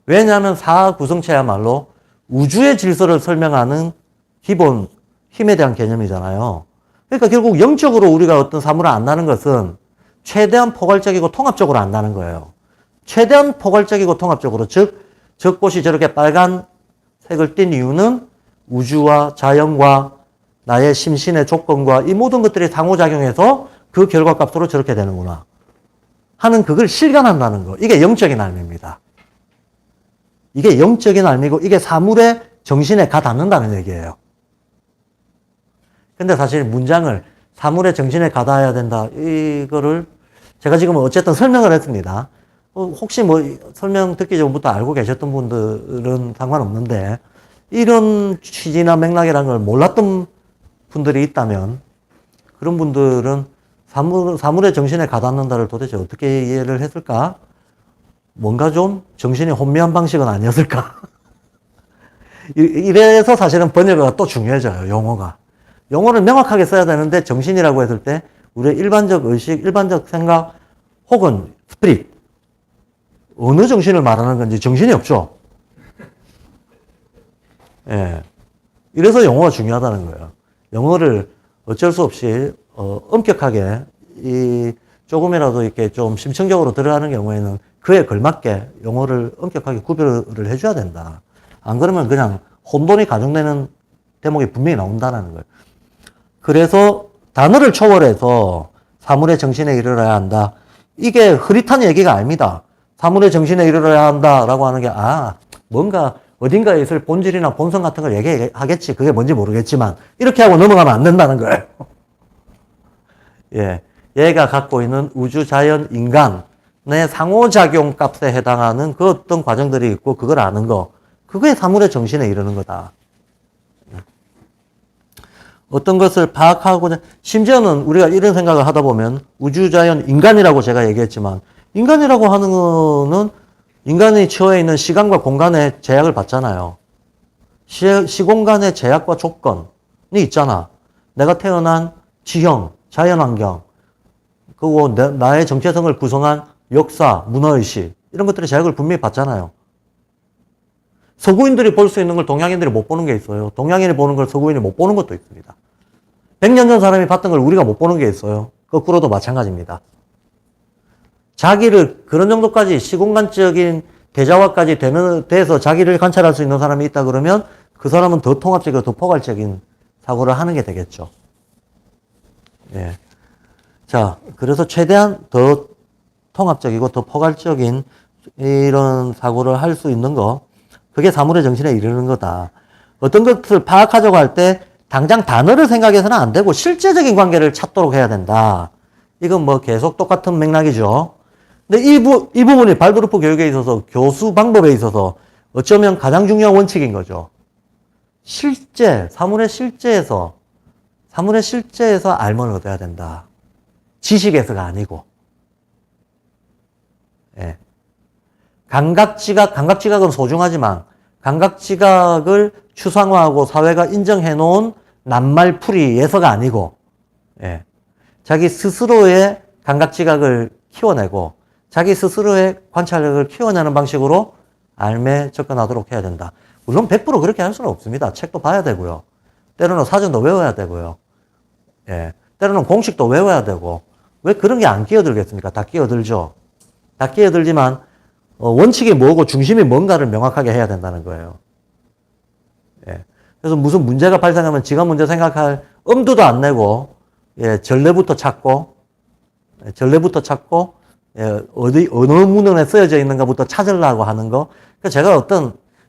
왜냐하면 사구성체야말로 우주의 질서를 설명하는 기본 힘에 대한 개념이잖아요. 그러니까 결국 영적으로 우리가 어떤 사물을 안다는 것은 최대한 포괄적이고 통합적으로 안다는 거예요. 최대한 포괄적이고 통합적으로, 즉 젖꽃이 저렇게 빨간 색을 띤 이유는 우주와 자연과 나의 심신의 조건과 이 모든 것들이 상호작용해서 그 결과값으로 저렇게 되는구나 하는 그걸 실감한다는 거. 이게 영적인 알미입니다. 이게 영적인 알미고 이게 사물의 정신에 가 닿는다는 얘기예요. 근데 사실 문장을 사물의 정신에 가 닿아야 된다. 이거를 제가 지금 어쨌든 설명을 했습니다. 혹시 뭐 설명 듣기 전부터 알고 계셨던 분들은 상관없는데 이런 취지나 맥락이라는 걸 몰랐던 분들이 있다면 그런 분들은 사물의 정신에 가닿는다를 도대체 어떻게 이해를 했을까? 뭔가 좀 정신이 혼미한 방식은 아니었을까? 이래서 사실은 번역어가 또 중요해져요, 용어가. 용어를 명확하게 써야 되는데 정신이라고 했을 때 우리의 일반적 의식, 일반적 생각 혹은 스피릿 어느 정신을 말하는 건지 정신이 없죠. 예. 이래서 영어가 중요하다는 거예요. 영어를 어쩔 수 없이, 엄격하게, 조금이라도 이렇게 좀 심층적으로 들어가는 경우에는 그에 걸맞게 영어를 엄격하게 구별을 해줘야 된다. 안 그러면 그냥 혼돈이 가중되는 대목이 분명히 나온다는 거예요. 그래서 단어를 초월해서 사물의 정신에 이르러야 한다. 이게 흐릿한 얘기가 아닙니다. 사물의 정신에 이르러야 한다라고 하는 게, 뭔가 어딘가에 있을 본질이나 본성 같은 걸 얘기하겠지. 그게 뭔지 모르겠지만, 이렇게 하고 넘어가면 안 된다는 거예요. 예. 얘가 갖고 있는 우주, 자연, 인간의 상호작용 값에 해당하는 그 어떤 과정들이 있고, 그걸 아는 거. 그게 사물의 정신에 이르는 거다. 어떤 것을 파악하고자, 심지어는 우리가 이런 생각을 하다 보면 우주, 자연, 인간이라고 제가 얘기했지만, 인간이라고 하는 거는 인간이 처해 있는 시간과 공간의 제약을 받잖아요. 시공간의 제약과 조건이 있잖아. 내가 태어난 지형, 자연환경, 그리고 나의 정체성을 구성한 역사, 문화의식, 이런 것들의 제약을 분명히 받잖아요. 서구인들이 볼 수 있는 걸 동양인들이 못 보는 게 있어요. 동양인이 보는 걸 서구인이 못 보는 것도 있습니다. 100년 전 사람이 봤던 걸 우리가 못 보는 게 있어요. 거꾸로도 마찬가지입니다. 자기를 그런 정도까지 시공간적인 대자화까지 돼서 자기를 관찰할 수 있는 사람이 있다 그러면 그 사람은 더 통합적이고 더 포괄적인 사고를 하는 게 되겠죠. 예. 자, 그래서 최대한 더 통합적이고 더 포괄적인 이런 사고를 할 수 있는 거, 그게 사물의 정신에 이르는 거다. 어떤 것을 파악하자고 할 때 당장 단어를 생각해서는 안 되고 실제적인 관계를 찾도록 해야 된다. 이건 뭐 계속 똑같은 맥락이죠. 근데 이 부분이 발드루프 교육에 있어서 교수 방법에 있어서 어쩌면 가장 중요한 원칙인 거죠. 사물의 실제에서 알면을 얻어야 된다. 지식에서가 아니고. 예. 감각지각은 소중하지만 감각지각을 추상화하고 사회가 인정해 놓은 낱말풀이에서가 아니고, 예. 자기 스스로의 감각지각을 키워내고 자기 스스로의 관찰력을 키워내는 방식으로 삶에 접근하도록 해야 된다. 물론 100% 그렇게 할 수는 없습니다. 책도 봐야 되고요. 때로는 사전도 외워야 되고요. 예. 때로는 공식도 외워야 되고. 왜 그런 게 안 끼어들겠습니까? 다 끼어들죠. 다 끼어들지만 원칙이 뭐고 중심이 뭔가를 명확하게 해야 된다는 거예요. 예. 그래서 무슨 문제가 발생하면 지가 문제 생각할 엄두도 안 내고, 예, 전례부터 찾고, 예, 어느 문헌에 쓰여져 있는가부터 찾으려고 하는 거. 그러니까 제가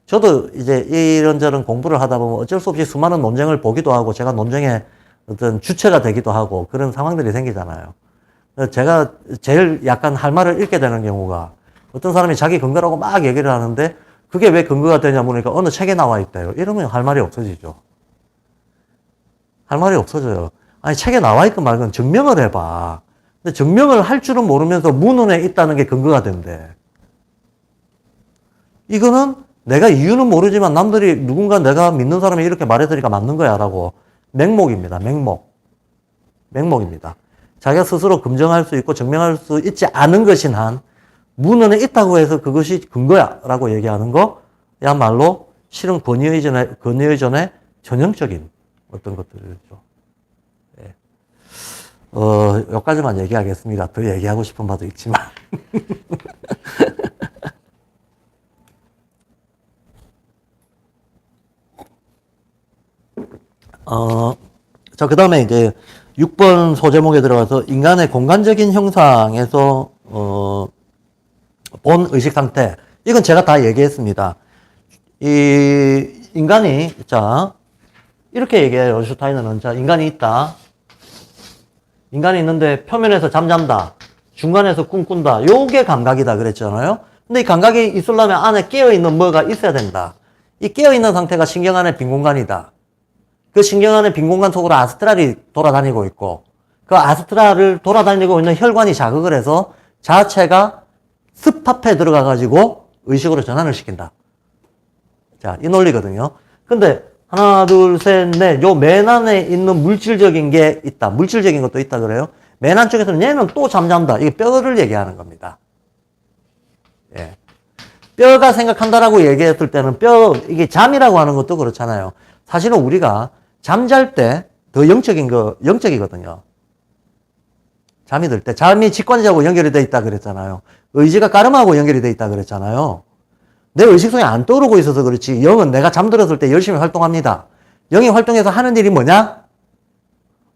저도 이제 이런저런 공부를 하다 보면 어쩔 수 없이 수많은 논쟁을 보기도 하고, 제가 논쟁의 어떤 주체가 되기도 하고, 그런 상황들이 생기잖아요. 제가 제일 약간 할 말을 잃게 되는 경우가, 어떤 사람이 자기 근거라고 막 얘기를 하는데, 그게 왜 근거가 되냐 보니까 어느 책에 나와 있대요. 이러면 할 말이 없어지죠. 할 말이 없어져요. 아니, 책에 나와 있건 말건 증명을 해봐. 근데 증명을 할 줄은 모르면서 문헌에 있다는 게 근거가 된대. 이거는 내가 이유는 모르지만 남들이 누군가 내가 믿는 사람이 이렇게 말해드리니까 맞는 거야 라고. 맹목입니다. 맹목입니다. 자기가 스스로 검증할 수 있고 증명할 수 있지 않은 것인 한 문헌에 있다고 해서 그것이 근거야 라고 얘기하는 거야말로 실은 권위의전의 전형적인 어떤 것들이죠. 예. 여기까지만 얘기하겠습니다. 더 얘기하고 싶은 바도 있지만. 자, 그 다음에 이제 6번 소제목에 들어가서 인간의 공간적인 형상에서, 본 의식 상태. 이건 제가 다 얘기했습니다. 인간이, 자, 이렇게 얘기해요. 슈타이너는. 자, 인간이 있다. 인간이 있는데 표면에서 잠잔다. 중간에서 꿈꾼다. 요게 감각이다 그랬잖아요. 근데 이 감각이 있으려면 안에 깨어있는 뭐가 있어야 된다. 이 깨어있는 상태가 신경 안의 빈 공간이다. 그 신경 안의 빈 공간 속으로 아스트랄이 돌아다니고 있고, 그 아스트랄을 돌아다니고 있는 혈관이 자극을 해서 자체가 습합에 들어가가지고 의식으로 전환을 시킨다. 자, 이 논리거든요. 근데 하나, 둘, 셋, 넷, 요 맨 안에 있는 물질적인 게 있다. 물질적인 것도 있다 그래요. 맨 안쪽에서는 얘는 또 잠잔다. 이게 뼈를 얘기하는 겁니다. 예. 뼈가 생각한다라고 얘기했을 때는 이게 잠이라고 하는 것도 그렇잖아요. 사실은 우리가 잠잘 때 더 영적이거든요. 잠이 들 때. 잠이 직관적으로 연결이 돼 있다 그랬잖아요. 의지가 가름하고 연결이 돼 있다 그랬잖아요. 내 의식성이 안 떠오르고 있어서 그렇지. 영은 내가 잠들었을 때 열심히 활동합니다. 영이 활동해서 하는 일이 뭐냐?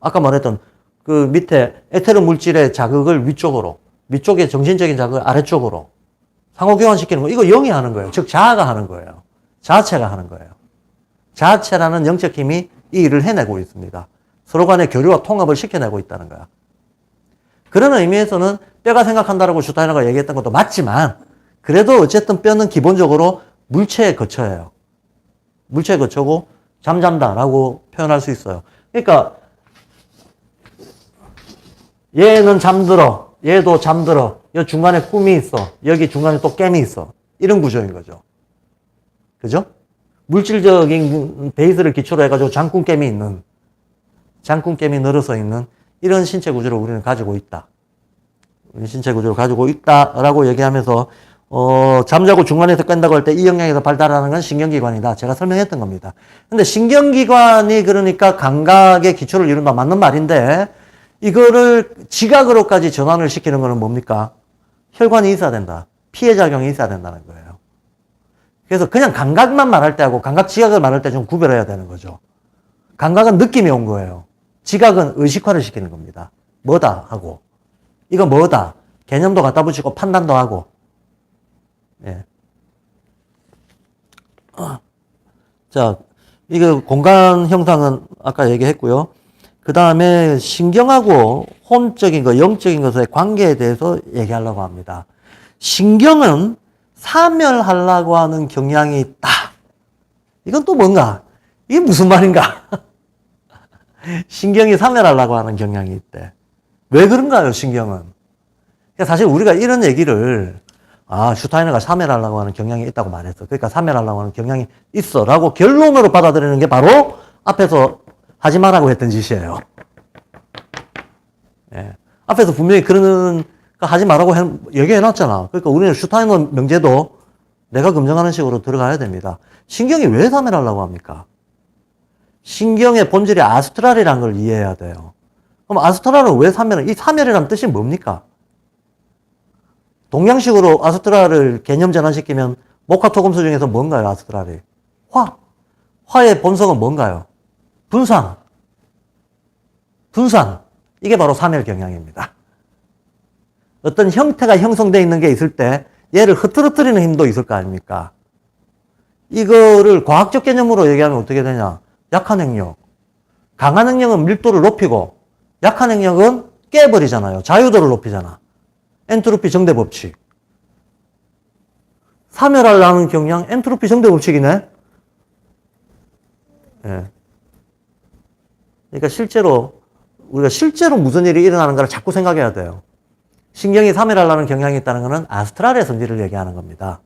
아까 말했던 그 밑에 에테르 물질의 자극을 위쪽에 정신적인 자극을 아래쪽으로 상호교환시키는 거. 이거 영이 하는 거예요. 즉 자아가 하는 거예요. 자아체가 하는 거예요. 자아체라는 영적 힘이 이 일을 해내고 있습니다. 서로 간의 교류와 통합을 시켜내고 있다는 거야. 그런 의미에서는 뼈가 생각한다라고 슈타이너가 얘기했던 것도 맞지만 그래도 어쨌든 뼈는 기본적으로 물체의 거처예요. 물체의 거처고 잠잔다라고 표현할 수 있어요. 그러니까 얘는 잠들어. 얘도 잠들어. 여기 중간에 꿈이 있어. 여기 중간에 또 깨미 있어. 이런 구조인 거죠. 그죠? 물질적인 베이스를 기초로 해가지고 장꿈깨미 늘어서 있는 이런 신체 구조를 우리는 가지고 있다. 신체 구조를 가지고 있다라고 얘기하면서 잠자고 중간에서 깬다고 할 때 이 영역에서 발달하는 건 신경기관이다. 제가 설명했던 겁니다. 근데 신경기관이 그러니까 감각의 기초를 이룬다. 맞는 말인데 이거를 지각으로까지 전환을 시키는 거는 뭡니까? 혈관이 있어야 된다. 피해작용이 있어야 된다는 거예요. 그래서 그냥 감각만 말할 때하고 감각 지각을 말할 때 좀 구별해야 되는 거죠. 감각은 느낌이 온 거예요. 지각은 의식화를 시키는 겁니다. 뭐다 하고 이거 뭐다 개념도 갖다 붙이고 판단도 하고 예. 자, 이거 공간 형상은 아까 얘기했고요. 그 다음에 신경하고 혼적인 것, 영적인 것의 관계에 대해서 얘기하려고 합니다. 신경은 사멸하려고 하는 경향이 있다. 이건 또 뭔가? 이게 무슨 말인가? 신경이 사멸하려고 하는 경향이 있대. 왜 그런가요, 신경은? 그러니까 사실 우리가 이런 얘기를, 슈타이너가 사멸하려고 하는 경향이 있다고 말했어. 그러니까 사멸하려고 하는 경향이 있어. 라고 결론으로 받아들이는 게 바로 앞에서 하지 말라고 했던 짓이에요. 예. 앞에서 분명히 그러는, 하지 말라고 얘기해놨잖아. 그러니까 우리는 슈타이너 명제도 내가 검증하는 식으로 들어가야 됩니다. 신경이 왜 사멸하려고 합니까? 신경의 본질이 아스트랄이라는 걸 이해해야 돼요. 그럼 아스트랄은 왜 이 사멸이라는 뜻이 뭡니까? 동양식으로 아스트랄을 개념 전환시키면 목화토금수 중에서 뭔가요, 아스트랄이? 화의 본성은 뭔가요? 분산. 이게 바로 사멸 경향입니다. 어떤 형태가 형성되어 있는 게 있을 때 얘를 흐트러뜨리는 힘도 있을 거 아닙니까? 이거를 과학적 개념으로 얘기하면 어떻게 되냐? 약한 행력. 강한 행력은 밀도를 높이고 약한 행력은 깨버리잖아요. 자유도를 높이잖아. 엔트로피 정대 법칙. 사멸하려는 경향 엔트로피 정대 법칙이네. 예. 그러니까 우리가 실제로 무슨 일이 일어나는가를 자꾸 생각해야 돼요. 신경이 사멸하려는 경향이 있다는 것은 아스트랄의 성질을 얘기하는 겁니다.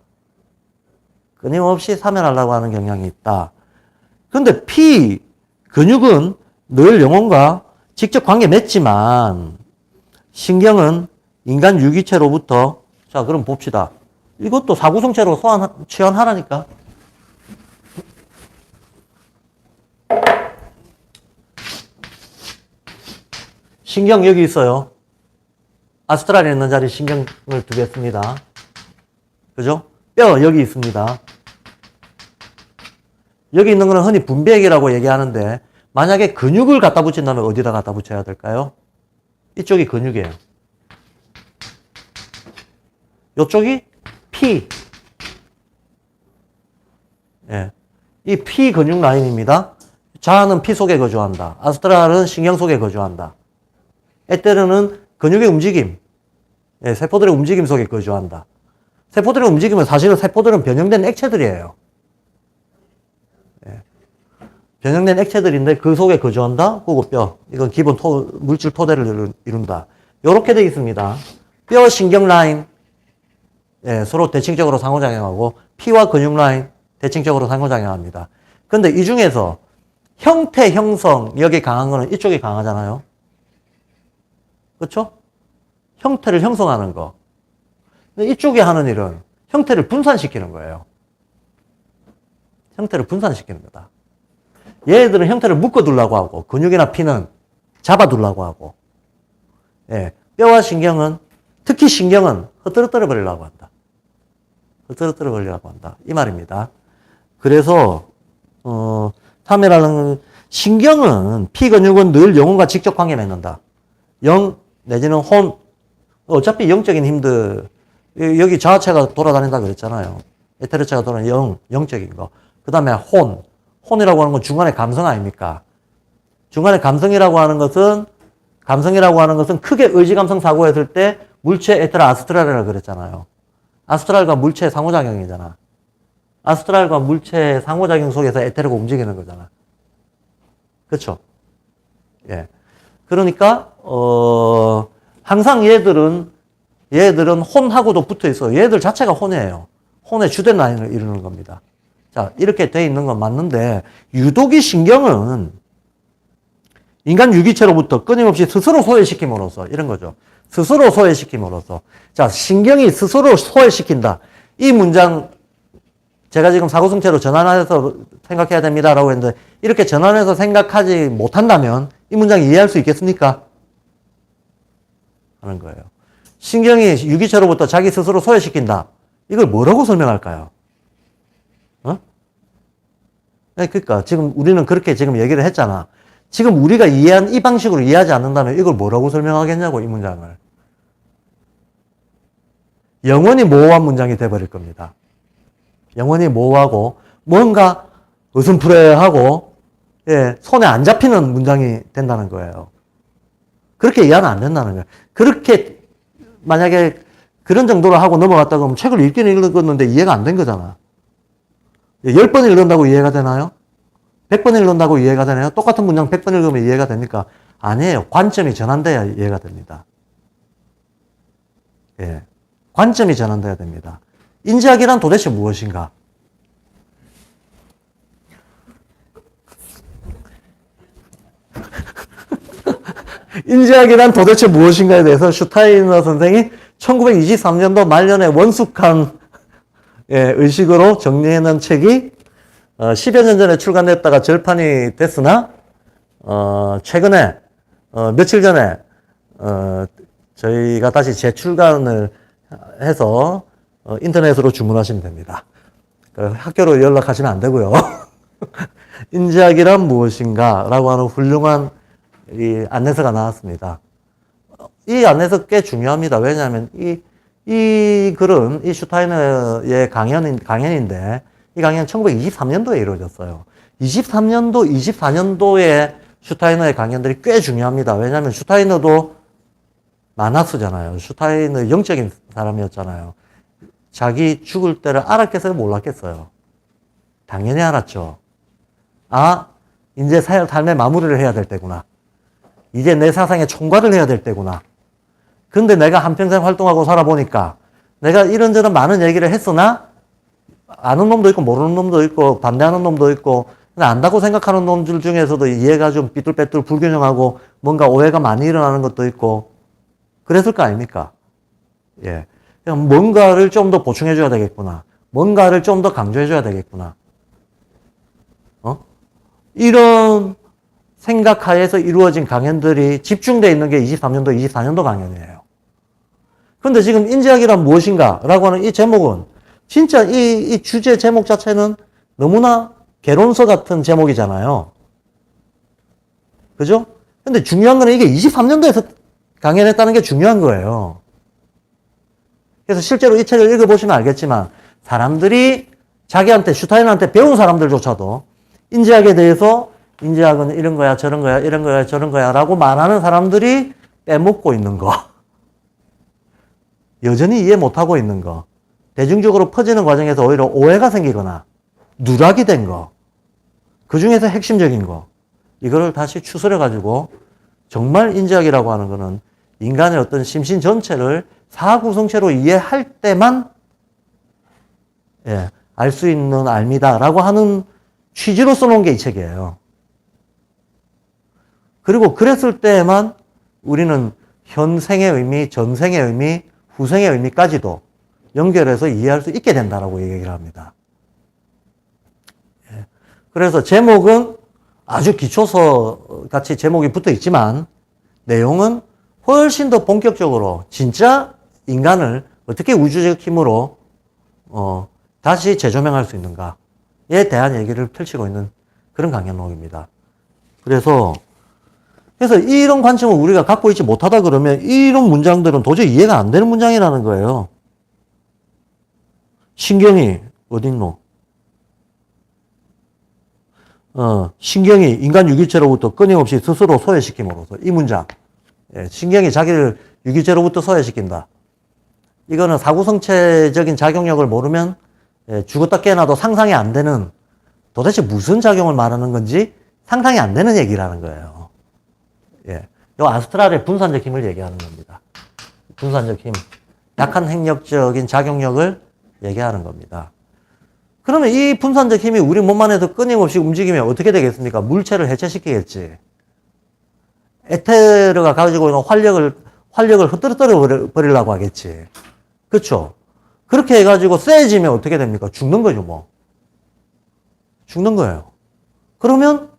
끊임없이 사멸하려고 하는 경향이 있다. 그런데 근육은 늘 영혼과 직접 관계 맺지만 신경은 인간 유기체로부터 자 그럼 봅시다. 이것도 사구성체로 취환하라니까. 신경 여기 있어요. 아스트랄에 있는 자리에 신경을 두겠습니다. 그죠? 뼈 여기 있습니다. 여기 있는 거는 흔히 분비액이라고 얘기하는데 만약에 근육을 갖다 붙인다면 어디다 갖다 붙여야 될까요? 이쪽이 근육이에요. 이쪽이 피. 예. 이 피 근육 라인입니다. 자아는 피 속에 거주한다. 아스트랄은 신경 속에 거주한다. 에테르는 근육의 움직임, 예, 세포들의 움직임 속에 거주한다. 세포들의 움직임은 사실은 세포들은 변형된 액체들이에요. 예. 변형된 액체들인데 그 속에 거주한다? 그거 뼈. 이건 기본 물질 토대를 이룬다. 이렇게 되어 있습니다. 뼈 신경 라인, 예, 서로 대칭적으로 상호작용하고 피와 근육 라인 대칭적으로 상호작용합니다. 근데 이 중에서 형태, 형성, 여기 강한 거는 이쪽이 강하잖아요. 그렇죠? 형태를 형성하는 거. 근데 이쪽이 하는 일은 형태를 분산시키는 거예요. 형태를 분산시키는 거다. 얘들은 형태를 묶어두려고 하고, 근육이나 피는 잡아두려고 하고, 예, 뼈와 신경은, 특히 신경은 흐트러뜨려 버리려고 한다. 흐트러뜨려 버리려고 한다. 이 말입니다. 그래서, 참여라는 신경은, 피 근육은 늘 영혼과 직접 관계 맺는다. 영, 내지는 혼, 어차피 영적인 힘들, 여기 자아체가 돌아다닌다 그랬잖아요. 에테르체가 돌아다니는 영적인 거. 그 다음에 혼이라고 하는 건 중간에 감성 아닙니까? 중간에 감성이라고 하는 것은 크게 의지감성 사고했을 때 물체 에테라 아스트랄이라고 그랬잖아요. 아스트랄과 물체의 상호작용이잖아. 아스트랄과 물체의 상호작용 속에서 에테르가 움직이는 거잖아. 그쵸? 예. 그러니까, 항상 얘들은 혼하고도 붙어 있어. 얘들 자체가 혼이에요. 혼의 주된 라인을 이루는 겁니다. 자, 이렇게 돼 있는 건 맞는데, 유독 이 신경은 인간 유기체로부터 끊임없이 스스로 소외시킴으로써, 이런 거죠. 스스로 소외시킴으로써. 자, 신경이 스스로 소외시킨다. 이 문장, 제가 지금 사고성체로 전환해서 생각해야 됩니다라고 했는데, 이렇게 전환해서 생각하지 못한다면, 이 문장 이해할 수 있겠습니까? 하는 거예요. 신경이 유기체로부터 자기 스스로 소외시킨다. 이걸 뭐라고 설명할까요? 네, 그러니까 지금 우리는 그렇게 지금 얘기를 했잖아. 지금 우리가 이해한 이 방식으로 이해하지 않는다면 이걸 뭐라고 설명하겠냐고, 이 문장을. 영원히 모호한 문장이 돼버릴 겁니다. 영원히 모호하고 뭔가 어슴푸레하고, 예, 손에 안 잡히는 문장이 된다는 거예요. 그렇게 이해는 안 된다는 거예요. 그렇게 만약에 그런 정도로 하고 넘어갔다 그러면 책을 읽기는 읽었는데 이해가 안 된 거잖아. 10번 읽는다고 이해가 되나요? 100번 읽는다고 이해가 되나요? 똑같은 문장 100번 읽으면 이해가 됩니까? 아니에요. 관점이 전환돼야 이해가 됩니다. 예. 관점이 전환돼야 됩니다. 인지학이란 도대체 무엇인가? 인지학이란 도대체 무엇인가에 대해서 슈타이너 선생이 1923년도 말년에 원숙한, 예, 의식으로 정리해놓은 책이 10여 년 전에 출간됐다가 절판이 됐으나 최근에 며칠 전에 저희가 다시 재출간을 해서 인터넷으로 주문하시면 됩니다. 학교로 연락하시면 안 되고요. 인지학이란 무엇인가 라고 하는 훌륭한 이 안내서가 나왔습니다. 이 안내서 꽤 중요합니다. 왜냐하면 이 글은 이 슈타이너의 강연인데 이 강연은 1923년도에 이루어졌어요. 23년도, 24년도에 슈타이너의 강연들이 꽤 중요합니다. 왜냐하면 슈타이너도 만화수잖아요. 슈타이너 영적인 사람이었잖아요. 자기 죽을 때를 알았겠어요? 몰랐겠어요? 당연히 알았죠. 아, 이제 삶의 마무리를 해야 될 때구나. 이제 내 사상의 총괄을 해야 될 때구나. 근데 내가 한평생 활동하고 살아보니까 내가 이런저런 많은 얘기를 했으나 아는 놈도 있고 모르는 놈도 있고 반대하는 놈도 있고 안다고 생각하는 놈들 중에서도 이해가 좀 삐뚤빼뚤 불균형하고 뭔가 오해가 많이 일어나는 것도 있고 그랬을 거 아닙니까? 예. 그냥 뭔가를 좀 더 보충해 줘야 되겠구나. 뭔가를 좀 더 강조해 줘야 되겠구나. 이런 생각하에서 이루어진 강연들이 집중되어 있는 게 23년도, 24년도 강연이에요. 근데 지금 인지학이란 무엇인가? 라고 하는 이 제목은 진짜 이 주제 제목 자체는 너무나 개론서 같은 제목이잖아요. 그죠? 근데 중요한 거는 이게 23년도에서 강연했다는 게 중요한 거예요. 그래서 실제로 이 책을 읽어보시면 알겠지만 사람들이 자기한테 슈타이너한테 배운 사람들조차도 인지학에 대해서 인지학은 이런 거야 저런 거야 이런 거야 저런 거야 라고 말하는 사람들이 빼먹고 있는 거 여전히 이해 못하고 있는 거 대중적으로 퍼지는 과정에서 오히려 오해가 생기거나 누락이 된 거 그 중에서 핵심적인 거 이거를 다시 추스려 가지고 정말 인지학이라고 하는 거는 인간의 어떤 심신 전체를 사구성체로 이해할 때만 예, 알 수 있는 알미다라고 하는 취지로 써놓은 게 이 책이에요. 그리고 그랬을 때에만 우리는 현생의 의미, 전생의 의미, 후생의 의미까지도 연결해서 이해할 수 있게 된다라고 얘기를 합니다. 예. 그래서 제목은 아주 기초서 같이 제목이 붙어 있지만 내용은 훨씬 더 본격적으로 진짜 인간을 어떻게 우주적 힘으로 다시 재조명할 수 있는가에 대한 얘기를 펼치고 있는 그런 강연록입니다. 그래서 이런 관점을 우리가 갖고 있지 못하다 그러면 이런 문장들은 도저히 이해가 안 되는 문장이라는 거예요. 신경이 어딨노? 신경이 인간 유기체로부터 끊임없이 스스로 소외시킴으로써 이 문장. 예, 신경이 자기를 유기체로부터 소외시킨다. 이거는 사구성체적인 작용력을 모르면 죽었다 깨어나도 상상이 안 되는 도대체 무슨 작용을 말하는 건지 상상이 안 되는 얘기라는 거예요. 예. 요 아스트랄의 분산적 힘을 얘기하는 겁니다. 분산적 힘. 약한 핵력적인 작용력을 얘기하는 겁니다. 그러면 이 분산적 힘이 우리 몸 안에서 끊임없이 움직이면 어떻게 되겠습니까? 물체를 해체시키겠지. 에테르가 가지고 있는 활력을 흩어뜨려 버리려고 하겠지. 그렇죠? 그렇게 해가지고 세지면 어떻게 됩니까? 죽는 거죠, 뭐. 죽는 거예요. 그러면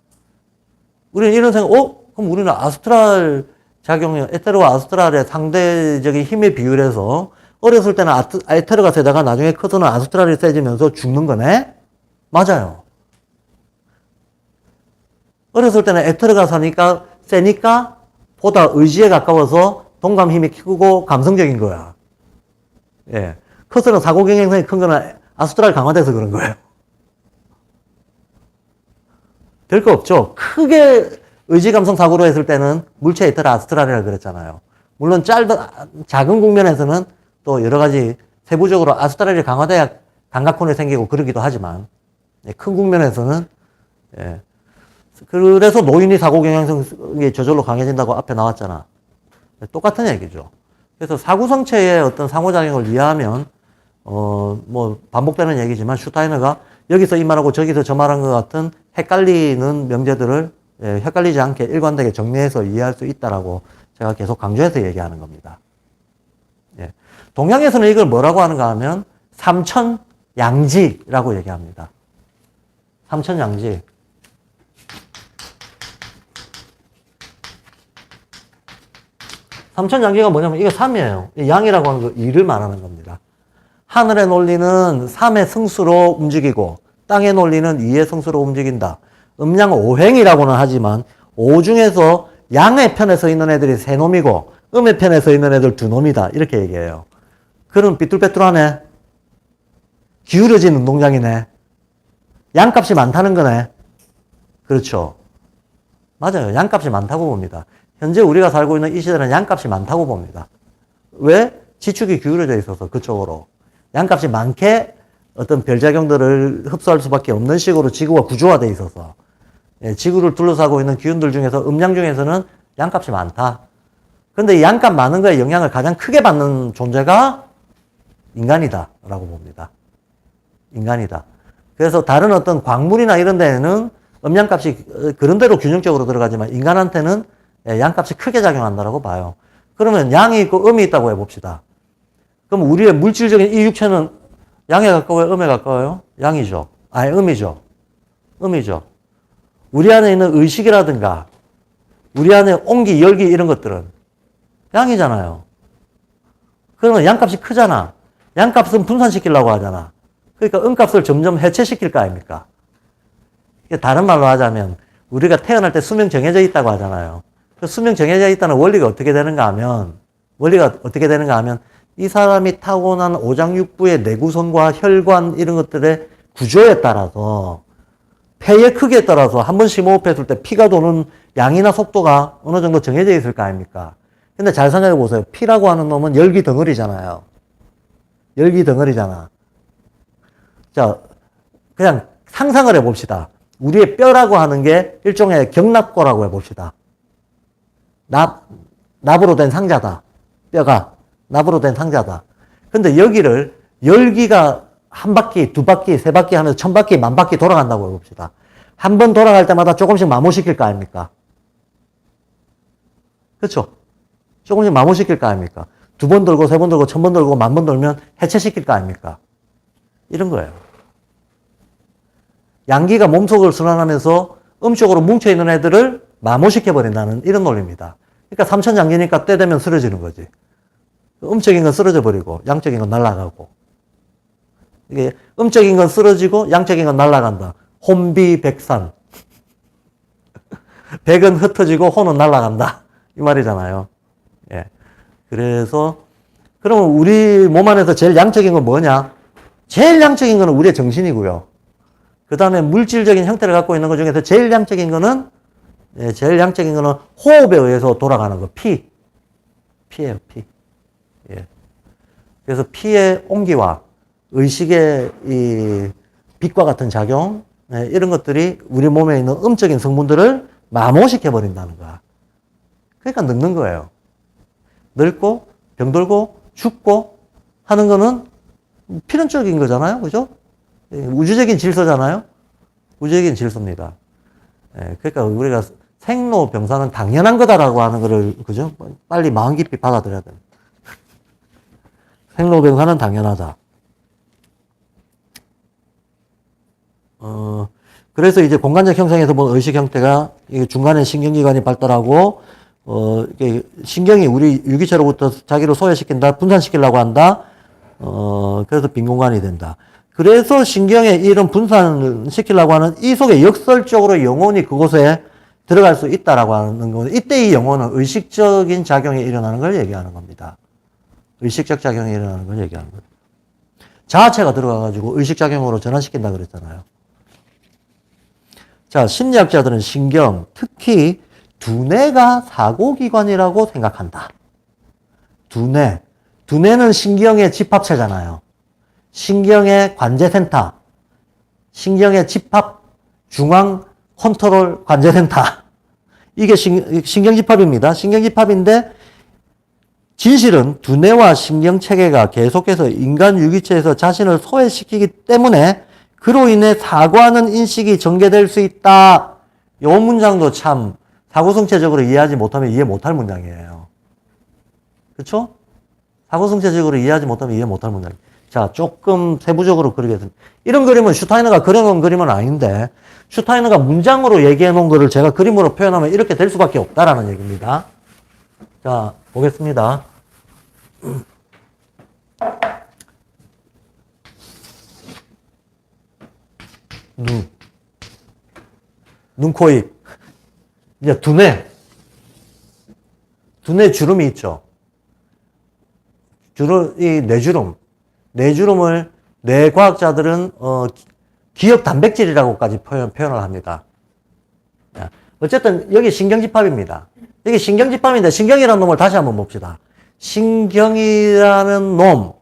우리는 이런 생각, 그럼 우리는 아스트랄 작용력, 에테르와 아스트랄의 상대적인 힘의 비율에서 어렸을 때는 에테르가 세다가 나중에 커서는 아스트랄이 세지면서 죽는 거네? 맞아요. 어렸을 때는 에테르가 세니까 보다 의지에 가까워서 동감 힘이 크고 감성적인 거야. 예. 커서는 사고 경향성이 큰 거는 아스트랄 강화돼서 그런 거예요. 될 거 없죠. 크게 의지 감성 사고로 했을 때는 물체 에테르 아스트랄이라고 그랬잖아요. 물론 작은 국면에서는 또 여러 가지 세부적으로 아스트랄이 강화돼야 감각혼이 생기고 그러기도 하지만 큰 국면에서는 그래서 노인이 사고 경향성이 저절로 강해진다고 앞에 나왔잖아. 똑같은 얘기죠. 그래서 사구성체의 어떤 상호작용을 이해하면 뭐 반복되는 얘기지만 슈타이너가 여기서 이 말하고 저기서 저 말한 것 같은 헷갈리는 명제들을 헷갈리지 않게 일관되게 정리해서 이해할 수 있다라고 제가 계속 강조해서 얘기하는 겁니다. 예. 동양에서는 이걸 뭐라고 하는가 하면 삼천양지라고 얘기합니다. 삼천양지. 삼천양지가 뭐냐면 이게 3이에요. 양이라고 하는 거 2를 말하는 겁니다. 하늘의 논리는 3의 승수로 움직이고 땅의 논리는 2의 승수로 움직인다. 음양 5행이라고는 하지만 5 중에서 양의 편에 서 있는 애들이 3놈이고 음의 편에 서 있는 애들 2놈이다. 이렇게 얘기해요. 그럼 삐뚤빼뚤하네. 기울어진 운동장이네. 양값이 많다는 거네. 그렇죠. 맞아요. 양값이 많다고 봅니다. 현재 우리가 살고 있는 이 시대는 양값이 많다고 봅니다. 왜? 지축이 기울어져 있어서 그쪽으로. 양값이 많게 어떤 별작용들을 흡수할 수밖에 없는 식으로 지구가 구조화되어 있어서 지구를 둘러싸고 있는 기운들 중에서 음양 중에서는 양값이 많다. 그런데 이 양값 많은 거에 영향을 가장 크게 받는 존재가 인간이다 라고 봅니다. 인간이다. 그래서 다른 어떤 광물이나 이런 데에는 음양값이 그런 대로 균형적으로 들어가지만 인간한테는 양값이 크게 작용한다라고 봐요. 그러면 양이 있고 음이 있다고 해봅시다. 그럼 우리의 물질적인 이 육체는 양에 가까워요? 음에 가까워요? 양이죠. 아니, 음이죠. 음이죠. 우리 안에 있는 의식이라든가 우리 안에 온기, 열기 이런 것들은 양이잖아요. 그러면 양값이 크잖아. 양값은 분산시키려고 하잖아. 그러니까 음값을 점점 해체시킬 거 아닙니까? 다른 말로 하자면 우리가 태어날 때 수명 정해져 있다고 하잖아요. 그 수명 정해져 있다는 원리가 어떻게 되는가 하면 이 사람이 타고난 오장육부의 내구성과 혈관 이런 것들의 구조에 따라서 폐의 크기에 따라서 한 번 심호흡했을 때 피가 도는 양이나 속도가 어느 정도 정해져 있을 거 아닙니까? 근데 잘 생각해 보세요. 피라고 하는 놈은 열기 덩어리잖아요. 열기 덩어리잖아. 자, 그냥 상상을 해봅시다. 우리의 뼈라고 하는 게 일종의 경납고라고 해봅시다. 납으로 된 상자다. 뼈가 납으로 된 상자다. 근데 여기를 열기가 한 바퀴, 두 바퀴, 세 바퀴 하면서 1000바퀴, 10,000바퀴 돌아간다고 해봅시다. 한 번 돌아갈 때마다 조금씩 마모시킬 거 아닙니까? 그렇죠? 조금씩 마모시킬 거 아닙니까? 2번 돌고 3번 돌고 1000번 돌고 10,000번 돌면 해체시킬 거 아닙니까? 이런 거예요. 양기가 몸속을 순환하면서 음쪽으로 뭉쳐있는 애들을 마모시켜버린다는 이런 논리입니다. 그러니까 삼천장기니까 때 되면 쓰러지는 거지. 음적인 건 쓰러져 버리고 양적인 건 날아가고. 이게 음적인 건 쓰러지고 양적인 건 날아간다. 혼비백산. 백은 흩어지고 혼은 날아간다. 이 말이잖아요. 예. 그래서 그러면 우리 몸 안에서 제일 양적인 건 뭐냐? 제일 양적인 거는 우리의 정신이고요. 그 다음에 물질적인 형태를 갖고 있는 것 중에서 제일 양적인 거는 호흡에 의해서 돌아가는 거. 피예요, 피. 예. 그래서 피의 온기와 의식의 이 빛과 같은 작용, 이런 것들이 우리 몸에 있는 음적인 성분들을 마모시켜 버린다는 거야. 그러니까 늙는 거예요. 늙고 병들고 죽고 하는 거는 필연적인 거잖아요. 그죠? 우주적인 질서잖아요. 우주적인 질서입니다. 그러니까 우리가 생로병사는 당연한 거다라고 하는 거를, 그죠? 빨리 마음 깊이 받아들여야 됩니다. 생로병사는 당연하다. 그래서 이제 공간적 형성에서 본 의식 형태가 중간에 신경기관이 발달하고, 이게 신경이 우리 유기체로부터 자기를 소외시킨다, 분산시키려고 한다, 그래서 빈 공간이 된다. 그래서 신경에 이런 분산을 시키려고 하는 이 속에 역설적으로 영혼이 그곳에 들어갈 수 있다라고 하는 거는, 이때 이 영혼은 의식적인 작용이 일어나는 걸 얘기하는 겁니다. 의식적 작용이 일어나는 걸 얘기하는 거예요. 자아체가 들어가가지고 의식작용으로 전환시킨다 그랬잖아요. 자, 심리학자들은 신경, 특히 두뇌가 사고기관이라고 생각한다. 두뇌는 신경의 집합체잖아요. 신경의 관제센터, 신경의 집합 중앙 컨트롤 관제센터. 이게 신경집합입니다. 신경집합인데 진실은 두뇌와 신경체계가 계속해서 인간 유기체에서 자신을 소외시키기 때문에 그로 인해 사고하는 인식이 전개될 수 있다. 이 문장도 참 사고성체적으로 이해하지 못하면 이해 못할 문장이에요. 그렇죠? 사고성체적으로 이해하지 못하면 이해 못할 문장. 자, 조금 세부적으로 그리겠습니다. 이런 그림은 슈타이너가 그려놓은 그림은 아닌데 슈타이너가 문장으로 얘기해 놓은 거를 제가 그림으로 표현하면 이렇게 될 수밖에 없다라는 얘기입니다. 자, 보겠습니다. 눈, 코, 입. 이제 두뇌 주름이 있죠. 이 뇌주름을 뇌과학자들은 기억 단백질이라고까지 표현을 합니다. 어쨌든 여기 신경집합입니다. 여기 신경집합인데 신경이라는 놈을 다시 한번 봅시다. 신경이라는 놈,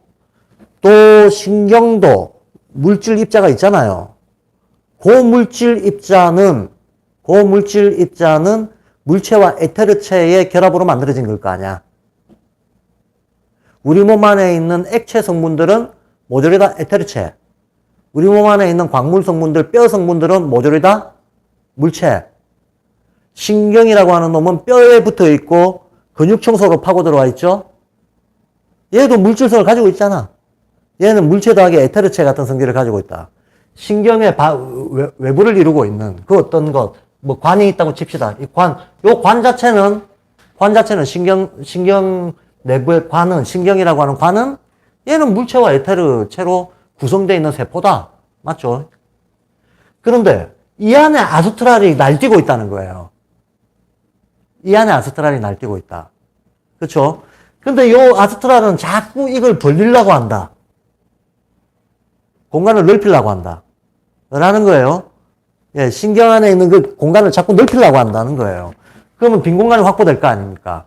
또 신경도 물질 입자가 있잖아요. 고물질 입자는 물체와 에테르체의 결합으로 만들어진 걸 거 아니야. 우리 몸 안에 있는 액체 성분들은 모조리 다 에테르체. 우리 몸 안에 있는 광물 성분들, 뼈 성분들은 모조리 다 물체. 신경이라고 하는 놈은 뼈에 붙어 있고 근육청소로 파고 들어와 있죠. 얘도 물질성을 가지고 있잖아. 얘는 물체 더하기 에테르체 같은 성질을 가지고 있다. 신경의 외부를 이루고 있는 그 어떤 것, 뭐 관이 있다고 칩시다. 요 관 자체는 신경 내부의 신경이라고 하는 관은 얘는 물체와 에테르체로 구성되어 있는 세포다. 맞죠? 그런데 이 안에 아스트랄이 날뛰고 있다는 거예요. 이 안에 아스트랄이 날뛰고 있다. 그렇죠? 근데 요 아스트랄은 자꾸 이걸 벌리려고 한다. 공간을 넓히려고 한다. 라는 거예요. 예, 신경 안에 있는 그 공간을 자꾸 넓히려고 한다는 거예요. 그러면 빈 공간이 확보될 거 아닙니까?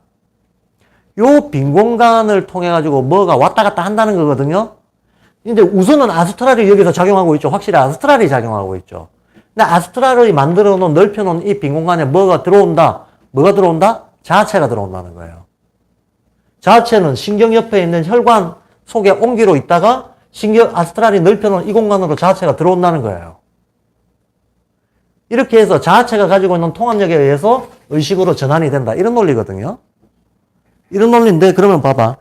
요 빈 공간을 통해 가지고 뭐가 왔다 갔다 한다는 거거든요. 근데 우선은 아스트랄이 여기서 작용하고 있죠. 확실히 아스트랄이 작용하고 있죠. 근데 아스트랄이 만들어 놓은, 넓혀 놓은 이 빈 공간에 뭐가 들어온다? 자아체가 들어온다는 거예요. 자아체는 신경 옆에 있는 혈관 속에 옹기로 있다가 아스트랄이 넓혀 놓은 이 공간으로 자아체가 들어온다는 거예요. 이렇게 해서 자아체가 가지고 있는 통합력에 의해서 의식으로 전환이 된다. 이런 논리거든요. 이런 논리인데, 그러면 봐봐.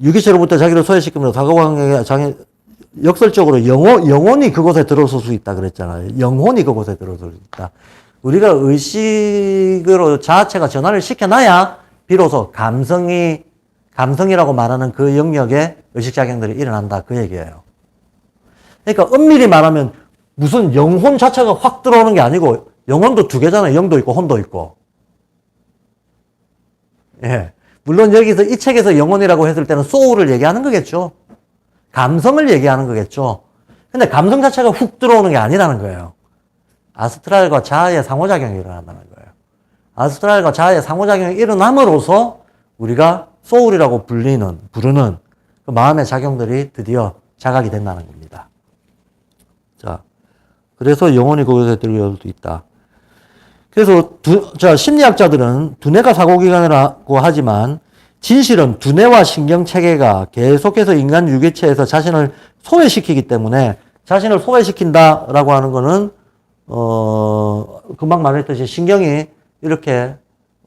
유기체로부터 자기를 소외시키면서 사고관계 장애, 역설적으로 영혼이 그곳에 들어설 수 있다 그랬잖아요. 영혼이 그곳에 들어설 수 있다. 우리가 의식으로 자아체가 전환을 시켜놔야 비로소 감성이라고 말하는 그 영역에 의식작용들이 일어난다. 그 얘기예요. 그러니까 엄밀히 말하면 무슨 영혼 자체가 확 들어오는 게 아니고 영혼도 두 개잖아요. 영도 있고 혼도 있고. 예. 물론 여기서 이 책에서 영혼이라고 했을 때는 소울을 얘기하는 거겠죠. 감성을 얘기하는 거겠죠. 근데 감성 자체가 훅 들어오는 게 아니라는 거예요. 아스트랄과 자아의 상호작용이 일어난다는 거예요. 아스트랄과 자아의 상호작용이 일어남으로써 우리가 소울이라고 부르는 그 마음의 작용들이 드디어 자각이 된다는 겁니다. 자, 그래서 영혼이 그곳에 들어올 수 있다. 그래서 심리학자들은 두뇌가 사고기관이라고 하지만 진실은 두뇌와 신경체계가 계속해서 인간 유기체에서 자신을 소외시키기 때문에 자신을 소외시킨다라고 하는 거는 금방 말했듯이 신경이 이렇게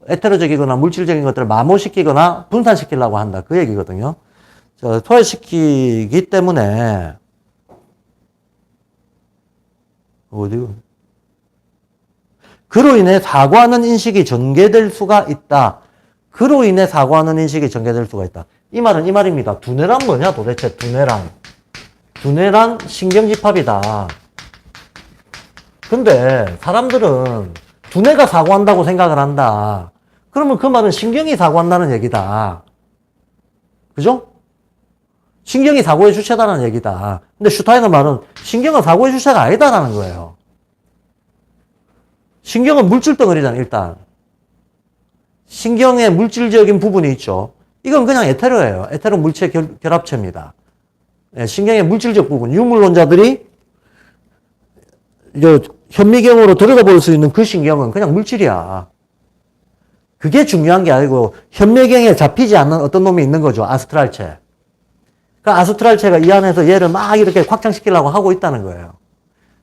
에테로적이거나 물질적인 것들을 마모시키거나 분산시키려고 한다. 그 얘기거든요. 소외시키기 때문에 그로 인해 사고하는 인식이 전개될 수가 있다. 그로 인해 사고하는 인식이 전개될 수가 있다. 이 말은 이 말입니다. 두뇌란 뭐냐 도대체 두뇌란 신경집합이다. 근데 사람들은 두뇌가 사고한다고 생각을 한다. 그러면 그 말은 신경이 사고한다는 얘기다. 그죠? 신경이 사고의 주체다라는 얘기다. 근데 슈타인의 말은 신경은 사고의 주체가 아니다라는 거예요. 신경은 물질 덩어리잖아, 일단. 신경의 물질적인 부분이 있죠. 이건 그냥 에테로예요. 에테로 물체 결합체입니다. 신경의 물질적 부분, 유물론자들이 현미경으로 들여다볼 수 있는 그 신경은 그냥 물질이야. 그게 중요한 게 아니고 현미경에 잡히지 않는 어떤 놈이 있는 거죠. 아스트랄체. 그 아스트랄체가 이 안에서 얘를 막 이렇게 확장시키려고 하고 있다는 거예요.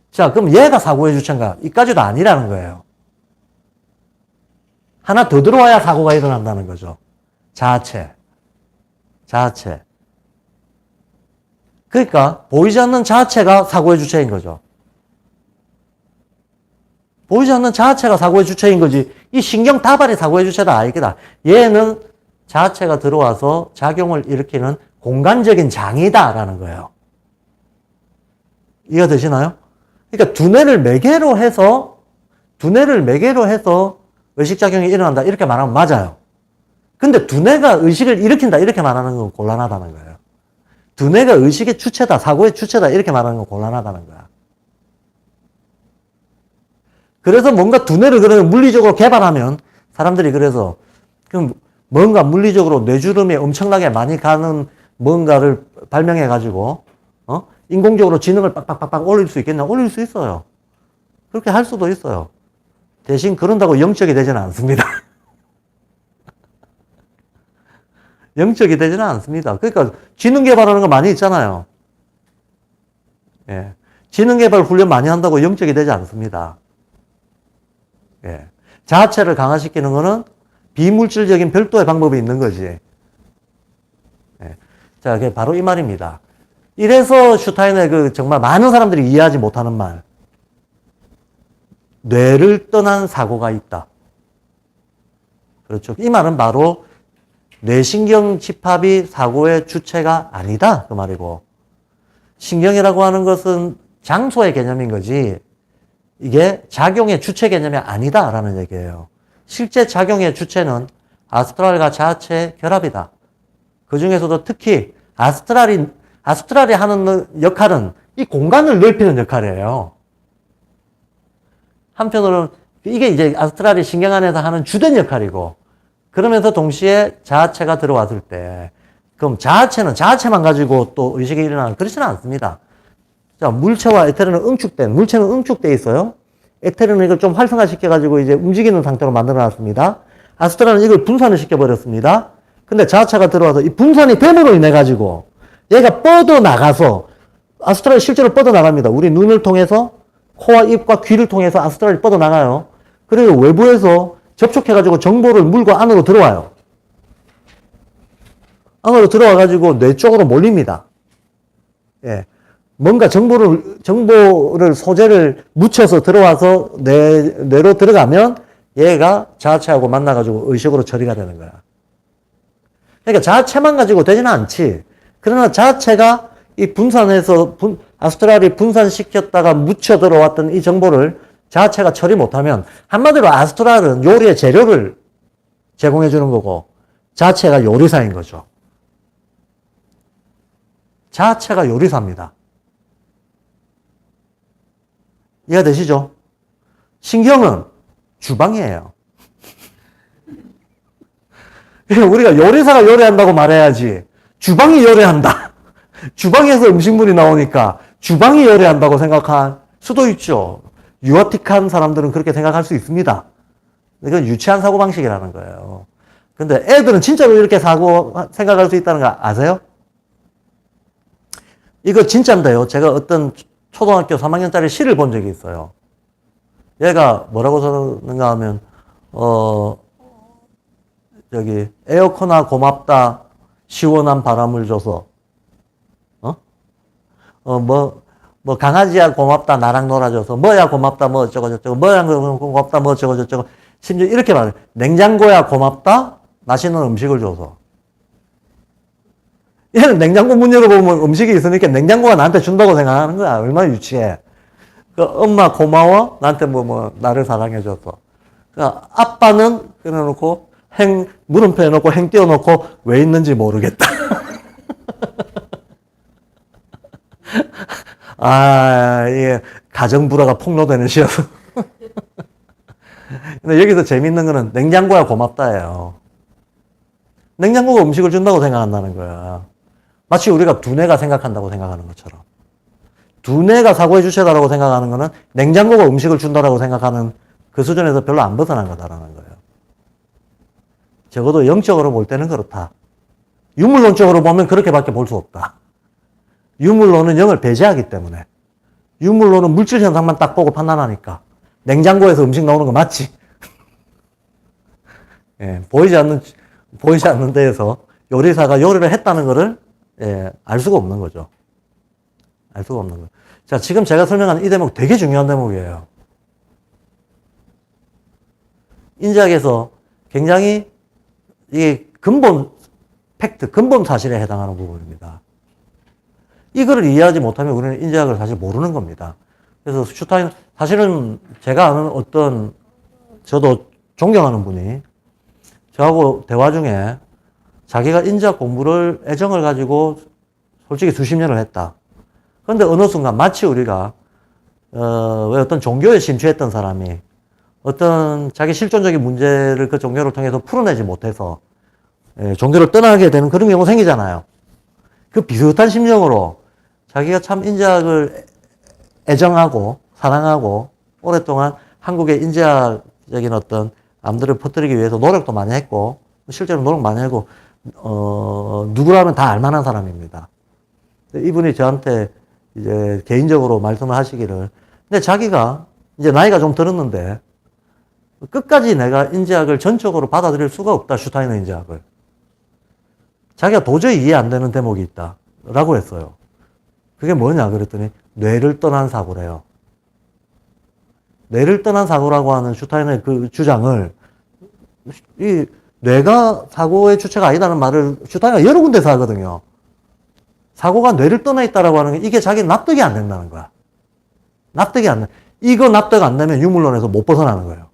자, 그럼 얘가 사고의 주체인가? 이까지도 아니라는 거예요. 하나 더 들어와야 사고가 일어난다는 거죠. 자아체. 그러니까 보이지 않는 자아체가 사고의 주체인 거죠. 보이지 않는 자아체가 사고의 주체인 거지. 이 신경 다발이 사고의 주체다 아니겠다. 얘는 자아체가 들어와서 작용을 일으키는 공간적인 장이다라는 거예요. 이해가 되시나요? 그러니까 두뇌를 매개로 해서 의식작용이 일어난다 이렇게 말하면 맞아요. 근데 두뇌가 의식을 일으킨다 이렇게 말하는 건 곤란하다는 거예요. 두뇌가 의식의 주체다, 사고의 주체다 이렇게 말하는 건 곤란하다는 거야. 그래서 뭔가 두뇌를 그러면 물리적으로 개발하면 사람들이 그래서 그럼 뭔가 물리적으로 뇌주름이 엄청나게 많이 가는 뭔가를 발명해 가지고 인공적으로 지능을 빡빡빡빡 올릴 수 있겠냐? 올릴 수 있어요. 그렇게 할 수도 있어요. 대신 그런다고 영적이 되지는 않습니다. 영적이 되지는 않습니다. 그러니까 지능 개발하는 거 많이 있잖아요. 예. 지능 개발 훈련 많이 한다고 영적이 되지 않습니다. 예. 자아체를 강화시키는 거는 비물질적인 별도의 방법이 있는 거지. 예. 자, 그게 바로 이 말입니다. 이래서 슈타인의 그 정말 많은 사람들이 이해하지 못하는 말. 뇌를 떠난 사고가 있다. 그렇죠. 이 말은 바로 뇌신경 집합이 사고의 주체가 아니다. 그 말이고. 신경이라고 하는 것은 장소의 개념인 거지. 이게 작용의 주체 개념이 아니다라는 얘기예요. 실제 작용의 주체는 아스트랄과 자아체의 결합이다. 그 중에서도 특히 아스트랄이 하는 역할은 이 공간을 넓히는 역할이에요. 한편으로는 이게 이제 아스트랄이 신경 안에서 하는 주된 역할이고, 그러면서 동시에 자아체가 들어왔을 때, 그럼 자아체만 가지고 또 의식이 일어나는, 그렇지는 않습니다. 자, 물체와 에테르는 물체는 응축돼 있어요. 에테르는 이걸 좀 활성화시켜가지고 이제 움직이는 상태로 만들어 놨습니다. 아스트랄은 이걸 분산을 시켜버렸습니다. 근데 자아체가 들어와서 이 분산이 됨으로 인해가지고 얘가 뻗어나가서, 아스트랄이 실제로 뻗어나갑니다. 우리 눈을 통해서 코와 입과 귀를 통해서 아스트랄이 뻗어나가요. 그리고 외부에서 접촉해가지고 정보를 물고 안으로 들어와요. 안으로 들어와가지고 뇌 쪽으로 몰립니다. 예. 뭔가 정보를, 소재를 묻혀서 들어와서 뇌로 들어가면 얘가 자아체하고 만나가지고 의식으로 처리가 되는 거야. 그러니까 자아체만 가지고 되지는 않지. 그러나 자아체가 이 분산해서, 아스트랄이 분산시켰다가 묻혀 들어왔던 이 정보를 자아체가 처리 못하면, 한마디로 아스트랄은 요리의 재료를 제공해 주는 거고, 자아체가 요리사인 거죠. 자아체가 요리사입니다. 이해가 되시죠? 신경은 주방이에요. 우리가 요리사가 요리한다고 말해야지, 주방이 요리한다. 주방에서 음식물이 나오니까 주방이 요리한다고 생각할 수도 있죠. 유아틱한 사람들은 그렇게 생각할 수 있습니다. 이건 유치한 사고방식이라는 거예요. 근데 애들은 진짜로 이렇게 생각할 수 있다는 거 아세요? 이거 진짜인데요. 제가 어떤 초등학교 3학년짜리 시를 본 적이 있어요. 얘가 뭐라고 썼는가 하면, 에어컨아 고맙다, 시원한 바람을 줘서. 강아지야 고맙다, 나랑 놀아줘서. 뭐야 고맙다, 뭐 어쩌고저쩌고. 뭐야 고맙다, 뭐 어쩌고저쩌고. 심지어 이렇게 말해요. 냉장고야 고맙다, 맛있는 음식을 줘서. 얘는 냉장고 문 열어보면 음식이 있으니까 냉장고가 나한테 준다고 생각하는 거야. 얼마나 유치해. 엄마 고마워, 나한테 나를 사랑해줘서. 아빠는 끊어놓고, 물음표 해놓고, 행 띄워놓고, 왜 있는지 모르겠다. 이게 가정불화가 폭로되는 시여서. 근데 여기서 재밌는 거는 냉장고야 고맙다예요. 냉장고가 음식을 준다고 생각한다는 거야. 마치 우리가 두뇌가 생각한다고 생각하는 것처럼. 두뇌가 사고의 주체다라고 생각하는 거는 냉장고가 음식을 준다라고 생각하는 그 수준에서 별로 안 벗어난 거다라는 거예요. 적어도 영적으로 볼 때는 그렇다. 유물론적으로 보면 그렇게밖에 볼 수 없다. 유물론은 영을 배제하기 때문에. 유물론은 물질 현상만 딱 보고 판단하니까. 냉장고에서 음식 나오는 거 맞지? 예, 보이지 않는 데에서 요리사가 요리를 했다는 거를, 알 수가 없는 거죠. 알 수가 없는 거예요. 자, 지금 제가 설명하는 이 대목 되게 중요한 대목이에요. 인지학에서 굉장히 이게 근본 사실에 해당하는 부분입니다. 이거를 이해하지 못하면 우리는 인지학을 사실 모르는 겁니다. 그래서 슈타인, 사실은 제가 아는 저도 존경하는 분이 저하고 대화 중에 자기가 인지학 공부를 애정을 가지고 솔직히 수십 년을 했다. 그런데 어느 순간 마치 우리가 왜 어떤 종교에 심취했던 사람이 어떤 자기 실존적인 문제를 그 종교를 통해서 풀어내지 못해서 종교를 떠나게 되는 그런 경우 생기잖아요. 그 비슷한 심정으로 자기가 참 인지학을 애정하고 사랑하고 오랫동안 한국의 인지학적인 어떤 암들을 퍼뜨리기 위해서 노력도 많이 했고 실제로 노력 많이 하고 누구라면 다 알만한 사람입니다. 이분이 저한테 이제 개인적으로 말씀을 하시기를, 근데 자기가 이제 나이가 좀 들었는데 끝까지 내가 인지학을 전적으로 받아들일 수가 없다, 슈타이너 인지학을. 자기가 도저히 이해 안 되는 대목이 있다 라고 했어요. 그게 뭐냐 그랬더니 뇌를 떠난 사고래요. 뇌를 떠난 사고라고 하는 슈타이너의 그 주장을, 이 뇌가 사고의 주체가 아니다는 말을 슈타이너가 여러 군데서 하거든요. 사고가 뇌를 떠나 있다라고 하는 게 이게 자기 납득이 안 된다는 거야. 납득이 안 돼. 이거 납득 안 되면 유물론에서 못 벗어나는 거예요.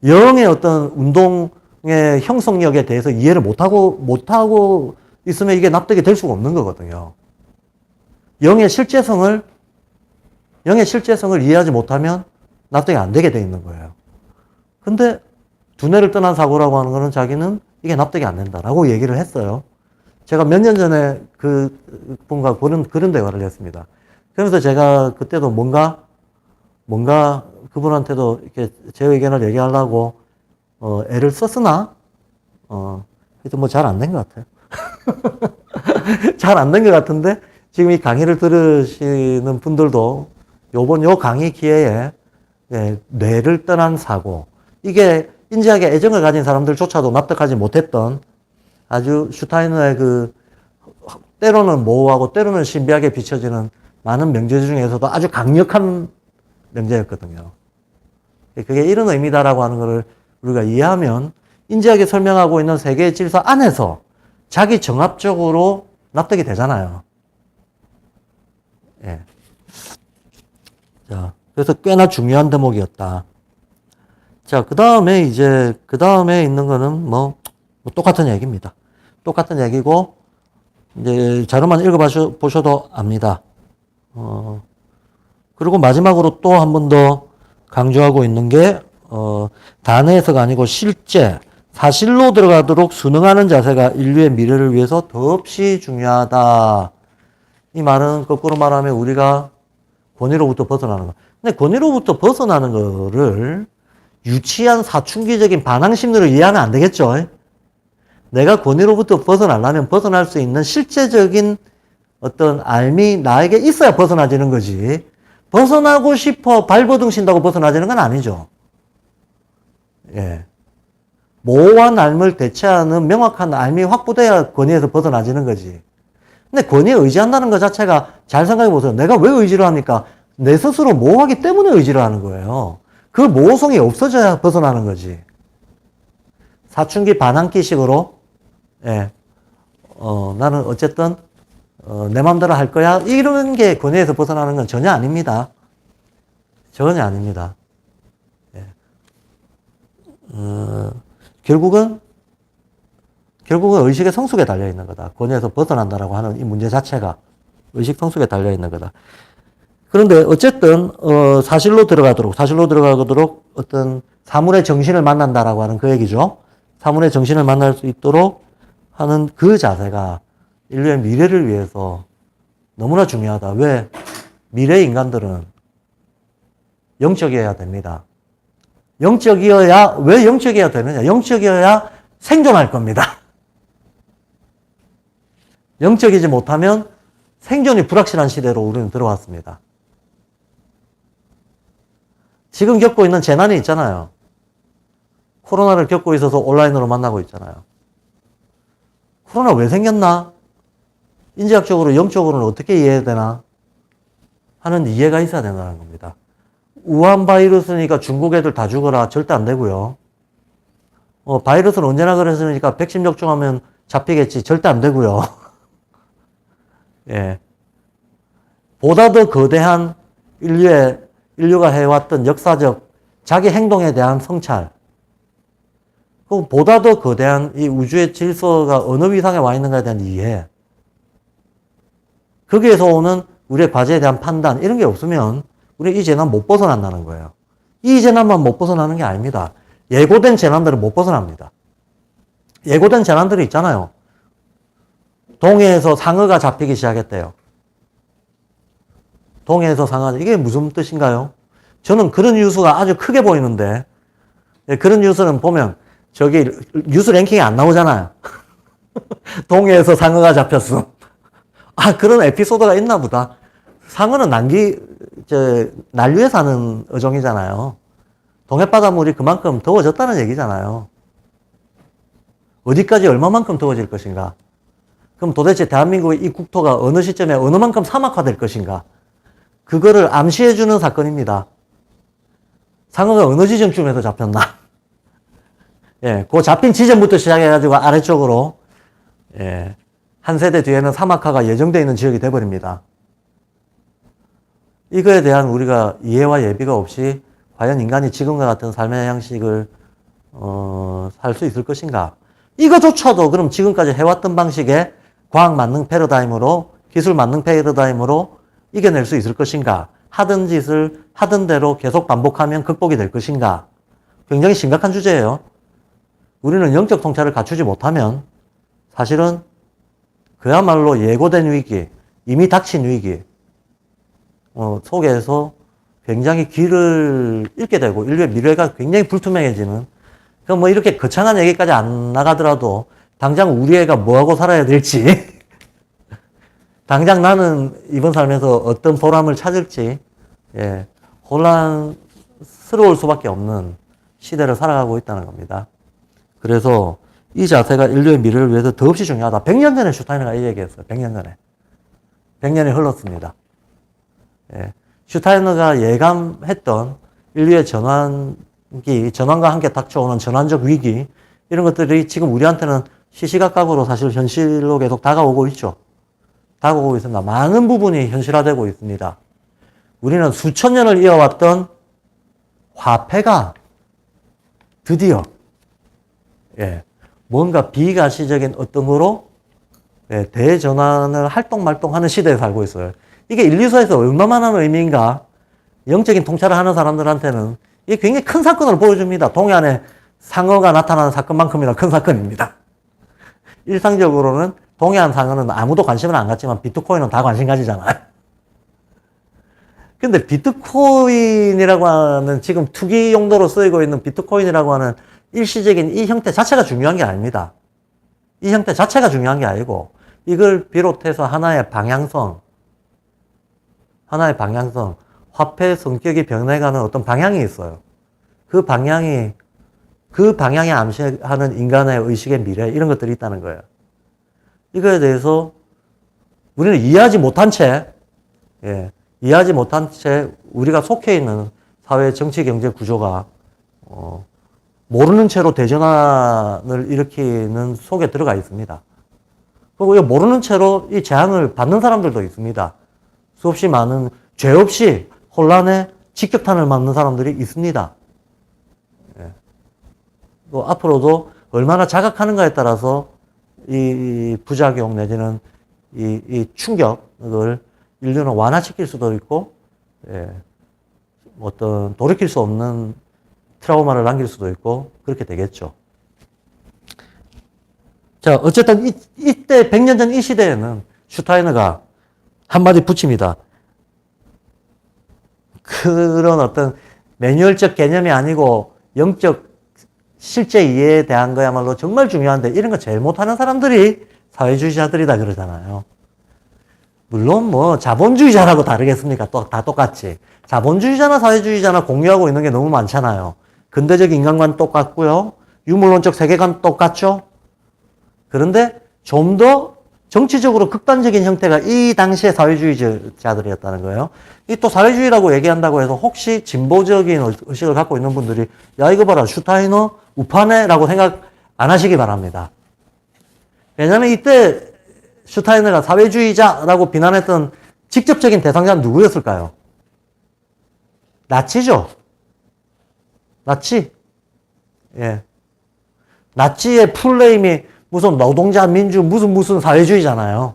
영의 어떤 운동의 형성력에 대해서 이해를 못하고 있으면 이게 납득이 될 수가 없는 거거든요. 영의 실제성을 이해하지 못하면 납득이 안 되게 돼 있는 거예요. 근데 두뇌를 떠난 사고라고 하는 거는 자기는 이게 납득이 안 된다라고 얘기를 했어요. 제가 몇 년 전에 그 분과 그런 대화를 했습니다. 그러면서 제가 그때도 뭔가 그분한테도 이렇게 제 의견을 얘기하려고 애를 썼으나 하여튼 뭐 잘 안 된 것 같아요. 잘 안 된 것 같은데 지금 이 강의를 들으시는 분들도 요 강의 기회에 뇌를 떠난 사고, 이게 인지학에 애정을 가진 사람들조차도 납득하지 못했던 아주 슈타이너의 때로는 모호하고 때로는 신비하게 비춰지는 많은 명제 중에서도 아주 강력한 명제였거든요. 그게 이런 의미다라고 하는 것을 우리가 이해하면 인지학이 설명하고 있는 세계의 질서 안에서 자기 정합적으로 납득이 되잖아요. 예. 자, 그래서 꽤나 중요한 대목이었다. 자, 그 다음에 있는 거는 뭐 똑같은 얘기입니다. 똑같은 얘기고, 이제 자료만 읽어보셔도 압니다. 그리고 마지막으로 또 한 번 더 강조하고 있는 게, 단해에서가 아니고 실제, 사실로 들어가도록 순응하는 자세가 인류의 미래를 위해서 더없이 중요하다. 이 말은 거꾸로 말하면 우리가 권위로부터 벗어나는 거. 근데 권위로부터 벗어나는 거를 유치한 사춘기적인 반항 심리로 이해하면 안 되겠죠. 내가 권위로부터 벗어나려면 벗어날 수 있는 실제적인 어떤 알미 나에게 있어야 벗어나지는 거지. 벗어나고 싶어 발버둥 친다고 벗어나지는 건 아니죠. 예. 모호한 알을 대체하는 명확한 알미 확보돼야 권위에서 벗어나지는 거지. 근데 권위에 의지한다는 것 자체가 잘 생각해 보세요. 내가 왜 의지를 합니까? 내 스스로 모호하기 때문에 의지를 하는 거예요. 그 모호성이 없어져야 벗어나는 거지. 사춘기 반항기식으로, 예, 나는 어쨌든, 내 맘대로 할 거야. 이런 게 권위에서 벗어나는 건 전혀 아닙니다. 전혀 아닙니다. 예. 결국은 의식의 성숙에 달려있는 거다. 권위에서 벗어난다라고 하는 이 문제 자체가 의식 성숙에 달려있는 거다. 그런데 어쨌든, 사실로 들어가도록 어떤 사물의 정신을 만난다라고 하는 그 얘기죠. 사물의 정신을 만날 수 있도록 하는 그 자세가 인류의 미래를 위해서 너무나 중요하다. 왜? 미래 인간들은 영적이어야 됩니다. 왜 영적이어야 되느냐? 영적이어야 생존할 겁니다. 영적이지 못하면 생존이 불확실한 시대로 우리는 들어왔습니다. 지금 겪고 있는 재난이 있잖아요. 코로나를 겪고 있어서 온라인으로 만나고 있잖아요. 코로나 왜 생겼나? 인지학적으로, 영적으로는 어떻게 이해해야 되나? 하는 이해가 있어야 된다는 겁니다. 우한 바이러스니까 중국 애들 다 죽어라. 절대 안 되고요. 바이러스는 언제나 그랬으니까 백신 접종하면 잡히겠지. 절대 안 되고요. 예. 보다 더 거대한 인류가 해왔던 역사적 자기 행동에 대한 성찰. 보다 더 거대한 이 우주의 질서가 어느 위상에 와 있는가에 대한 이해. 거기에서 오는 우리의 과제에 대한 판단, 이런 게 없으면 우리 이 재난 못 벗어난다는 거예요. 이 재난만 못 벗어나는 게 아닙니다. 예고된 재난들은 못 벗어납니다. 예고된 재난들이 있잖아요. 동해에서 상어가 잡히기 시작했대요. 동해에서 상어, 이게 무슨 뜻인가요? 저는 그런 뉴스가 아주 크게 보이는데, 그런 뉴스는 보면 저기 뉴스 랭킹이 안 나오잖아요. 동해에서 상어가 잡혔어. 아, 그런 에피소드가 있나 보다. 상어는 난류에 사는 어종이잖아요. 동해바닷물이 그만큼 더워졌다는 얘기잖아요. 어디까지 얼마만큼 더워질 것인가? 그럼 도대체 대한민국의 이 국토가 어느 시점에 어느 만큼 사막화될 것인가? 그거를 암시해주는 사건입니다. 상어가 어느 지점쯤에서 잡혔나? 예, 그 잡힌 지점부터 시작해가지고 아래쪽으로, 예, 한 세대 뒤에는 사막화가 예정되어 있는 지역이 돼버립니다. 이거에 대한 우리가 이해와 예비가 없이 과연 인간이 지금과 같은 삶의 양식을 살 수 있을 것인가? 이거조차도 그럼 지금까지 해왔던 방식의 과학 만능 패러다임으로, 기술 만능 패러다임으로 이겨낼 수 있을 것인가? 하던 짓을 하던 대로 계속 반복하면 극복이 될 것인가? 굉장히 심각한 주제예요. 우리는 영적 통찰을 갖추지 못하면 사실은 그야말로 예고된 위기, 이미 닥친 위기 속에서 굉장히 길을 잃게 되고 인류의 미래가 굉장히 불투명해지는, 그럼 뭐 이렇게 거창한 얘기까지 안 나가더라도 당장 우리 애가 뭐하고 살아야 될지 당장 나는 이번 삶에서 어떤 보람을 찾을지, 예, 혼란스러울 수밖에 없는 시대를 살아가고 있다는 겁니다. 그래서 이 자세가 인류의 미래를 위해서 더없이 중요하다. 100년 전에 슈타이너가 이 얘기했어요. 100년 전에. 100년이 흘렀습니다. 예. 슈타이너가 예감했던 인류의 전환과 함께 닥쳐오는 전환적 위기, 이런 것들이 지금 우리한테는 시시각각으로 사실 현실로 계속 다가오고 있죠. 다가오고 있습니다. 많은 부분이 현실화되고 있습니다. 우리는 수천 년을 이어왔던 화폐가 드디어 뭔가 비가시적인 어떤 거로 대전환을 할동말동하는 시대에 살고 있어요. 이게 인류사에서 얼마만한 의미인가? 영적인 통찰을 하는 사람들한테는 이게 굉장히 큰 사건을 보여줍니다. 동해안에 상어가 나타나는 사건만큼이나 큰 사건입니다. 일상적으로는 동해안 상어는 아무도 관심을 안 갖지만 비트코인은 다 관심 가지잖아요. 근데 비트코인이라고 하는, 지금 투기 용도로 쓰이고 있는 비트코인이라고 하는 일시적인 이 형태 자체가 중요한 게 아닙니다. 이 형태 자체가 중요한 게 아니고, 이걸 비롯해서 하나의 방향성, 화폐 성격이 변해가는 어떤 방향이 있어요. 그 방향이 암시하는 인간의 의식의 미래, 이런 것들이 있다는 거예요. 이거에 대해서 우리는 이해하지 못한 채 우리가 속해 있는 사회, 정치, 경제 구조가 모르는 채로 대전환을 일으키는 속에 들어가 있습니다. 그리고 모르는 채로 이 재앙을 받는 사람들도 있습니다. 수없이 많은, 죄 없이 혼란에 직격탄을 맞는 사람들이 있습니다. 또 앞으로도 얼마나 자각하는가에 따라서 이 부작용 내지는 이 충격을 인류는 완화시킬 수도 있고, 어떤 돌이킬 수 없는 트라우마를 남길 수도 있고, 그렇게 되겠죠. 자, 어쨌든 이때 100년 전 이 시대에는 슈타이너가 한마디 붙입니다. 그런 어떤 매뉴얼적 개념이 아니고 영적 실제 이해에 대한 거야말로 정말 중요한데, 이런 거 제일 못하는 사람들이 사회주의자들이다 그러잖아요. 물론 뭐 자본주의자라고 다르겠습니까? 다 똑같지. 자본주의자나 사회주의자나 공유하고 있는 게 너무 많잖아요. 근대적 인간관 똑같고요. 유물론적 세계관 똑같죠. 그런데 좀 더 정치적으로 극단적인 형태가 이 당시의 사회주의자들이었다는 거예요. 이 또 사회주의라고 얘기한다고 해서 혹시 진보적인 의식을 갖고 있는 분들이 야 이거 봐라 슈타이너 우파네 라고 생각 안 하시기 바랍니다. 왜냐하면 이때 슈타이너가 사회주의자라고 비난했던 직접적인 대상자는 누구였을까요? 나치죠. 나치. 예. 나치의 풀네임이 무슨 노동자 민주 무슨 사회주의잖아요.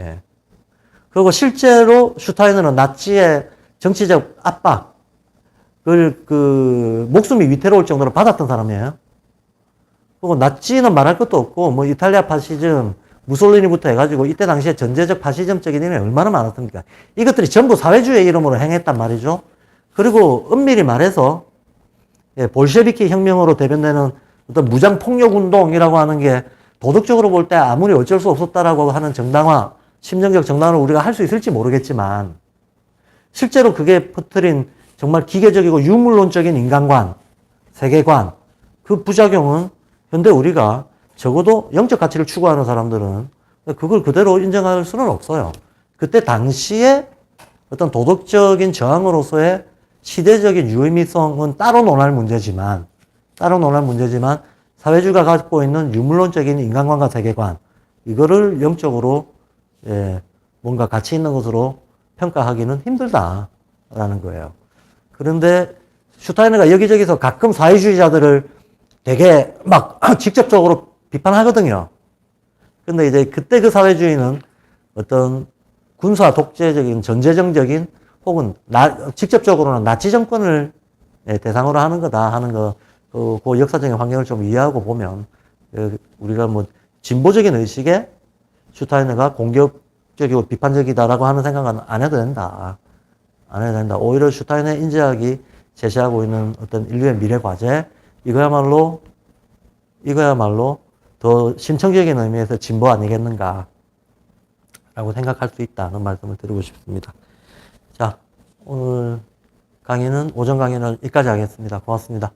예. 그리고 실제로 슈타이너는 나치의 정치적 압박을 목숨이 위태로울 정도로 받았던 사람이에요. 그리고 나치는 말할 것도 없고, 뭐 이탈리아 파시즘, 무솔리니부터 해가지고 이때 당시에 전제적 파시즘적인 일이 얼마나 많았습니까? 이것들이 전부 사회주의의 이름으로 행했단 말이죠. 그리고 엄밀히 말해서 볼셰비키 혁명으로 대변되는 어떤 무장폭력운동이라고 하는 게 도덕적으로 볼 때 아무리 어쩔 수 없었다라고 하는 정당화, 심정적 정당화를 우리가 할 수 있을지 모르겠지만, 실제로 그게 퍼뜨린 정말 기계적이고 유물론적인 인간관, 세계관, 그 부작용은 현대 우리가 적어도 영적 가치를 추구하는 사람들은 그걸 그대로 인정할 수는 없어요. 그때 당시에 어떤 도덕적인 저항으로서의 시대적인 유의미성은 따로 논할 문제지만 사회주의가 갖고 있는 유물론적인 인간관과 세계관, 이거를 영적으로 뭔가 가치 있는 것으로 평가하기는 힘들다라는 거예요. 그런데 슈타이너가 여기저기서 가끔 사회주의자들을 되게 막 직접적으로 비판하거든요. 근데 이제 그때 그 사회주의는 어떤 군사 독재적인 전제정적인 혹은 직접적으로는 나치 정권을 대상으로 하는 거다 하는 거, 그 역사적인 환경을 좀 이해하고 보면 우리가 뭐 진보적인 의식에 슈타이너가 공격적이고 비판적이다라고 하는 생각은 안 해도 된다. 안 해도 된다. 오히려 슈타이너의 인지학이 제시하고 있는 어떤 인류의 미래 과제, 이거야말로 더 심층적인 의미에서 진보 아니겠는가 라고 생각할 수 있다는 말씀을 드리고 싶습니다. 자, 오늘 오전 강의는 여기까지 하겠습니다. 고맙습니다.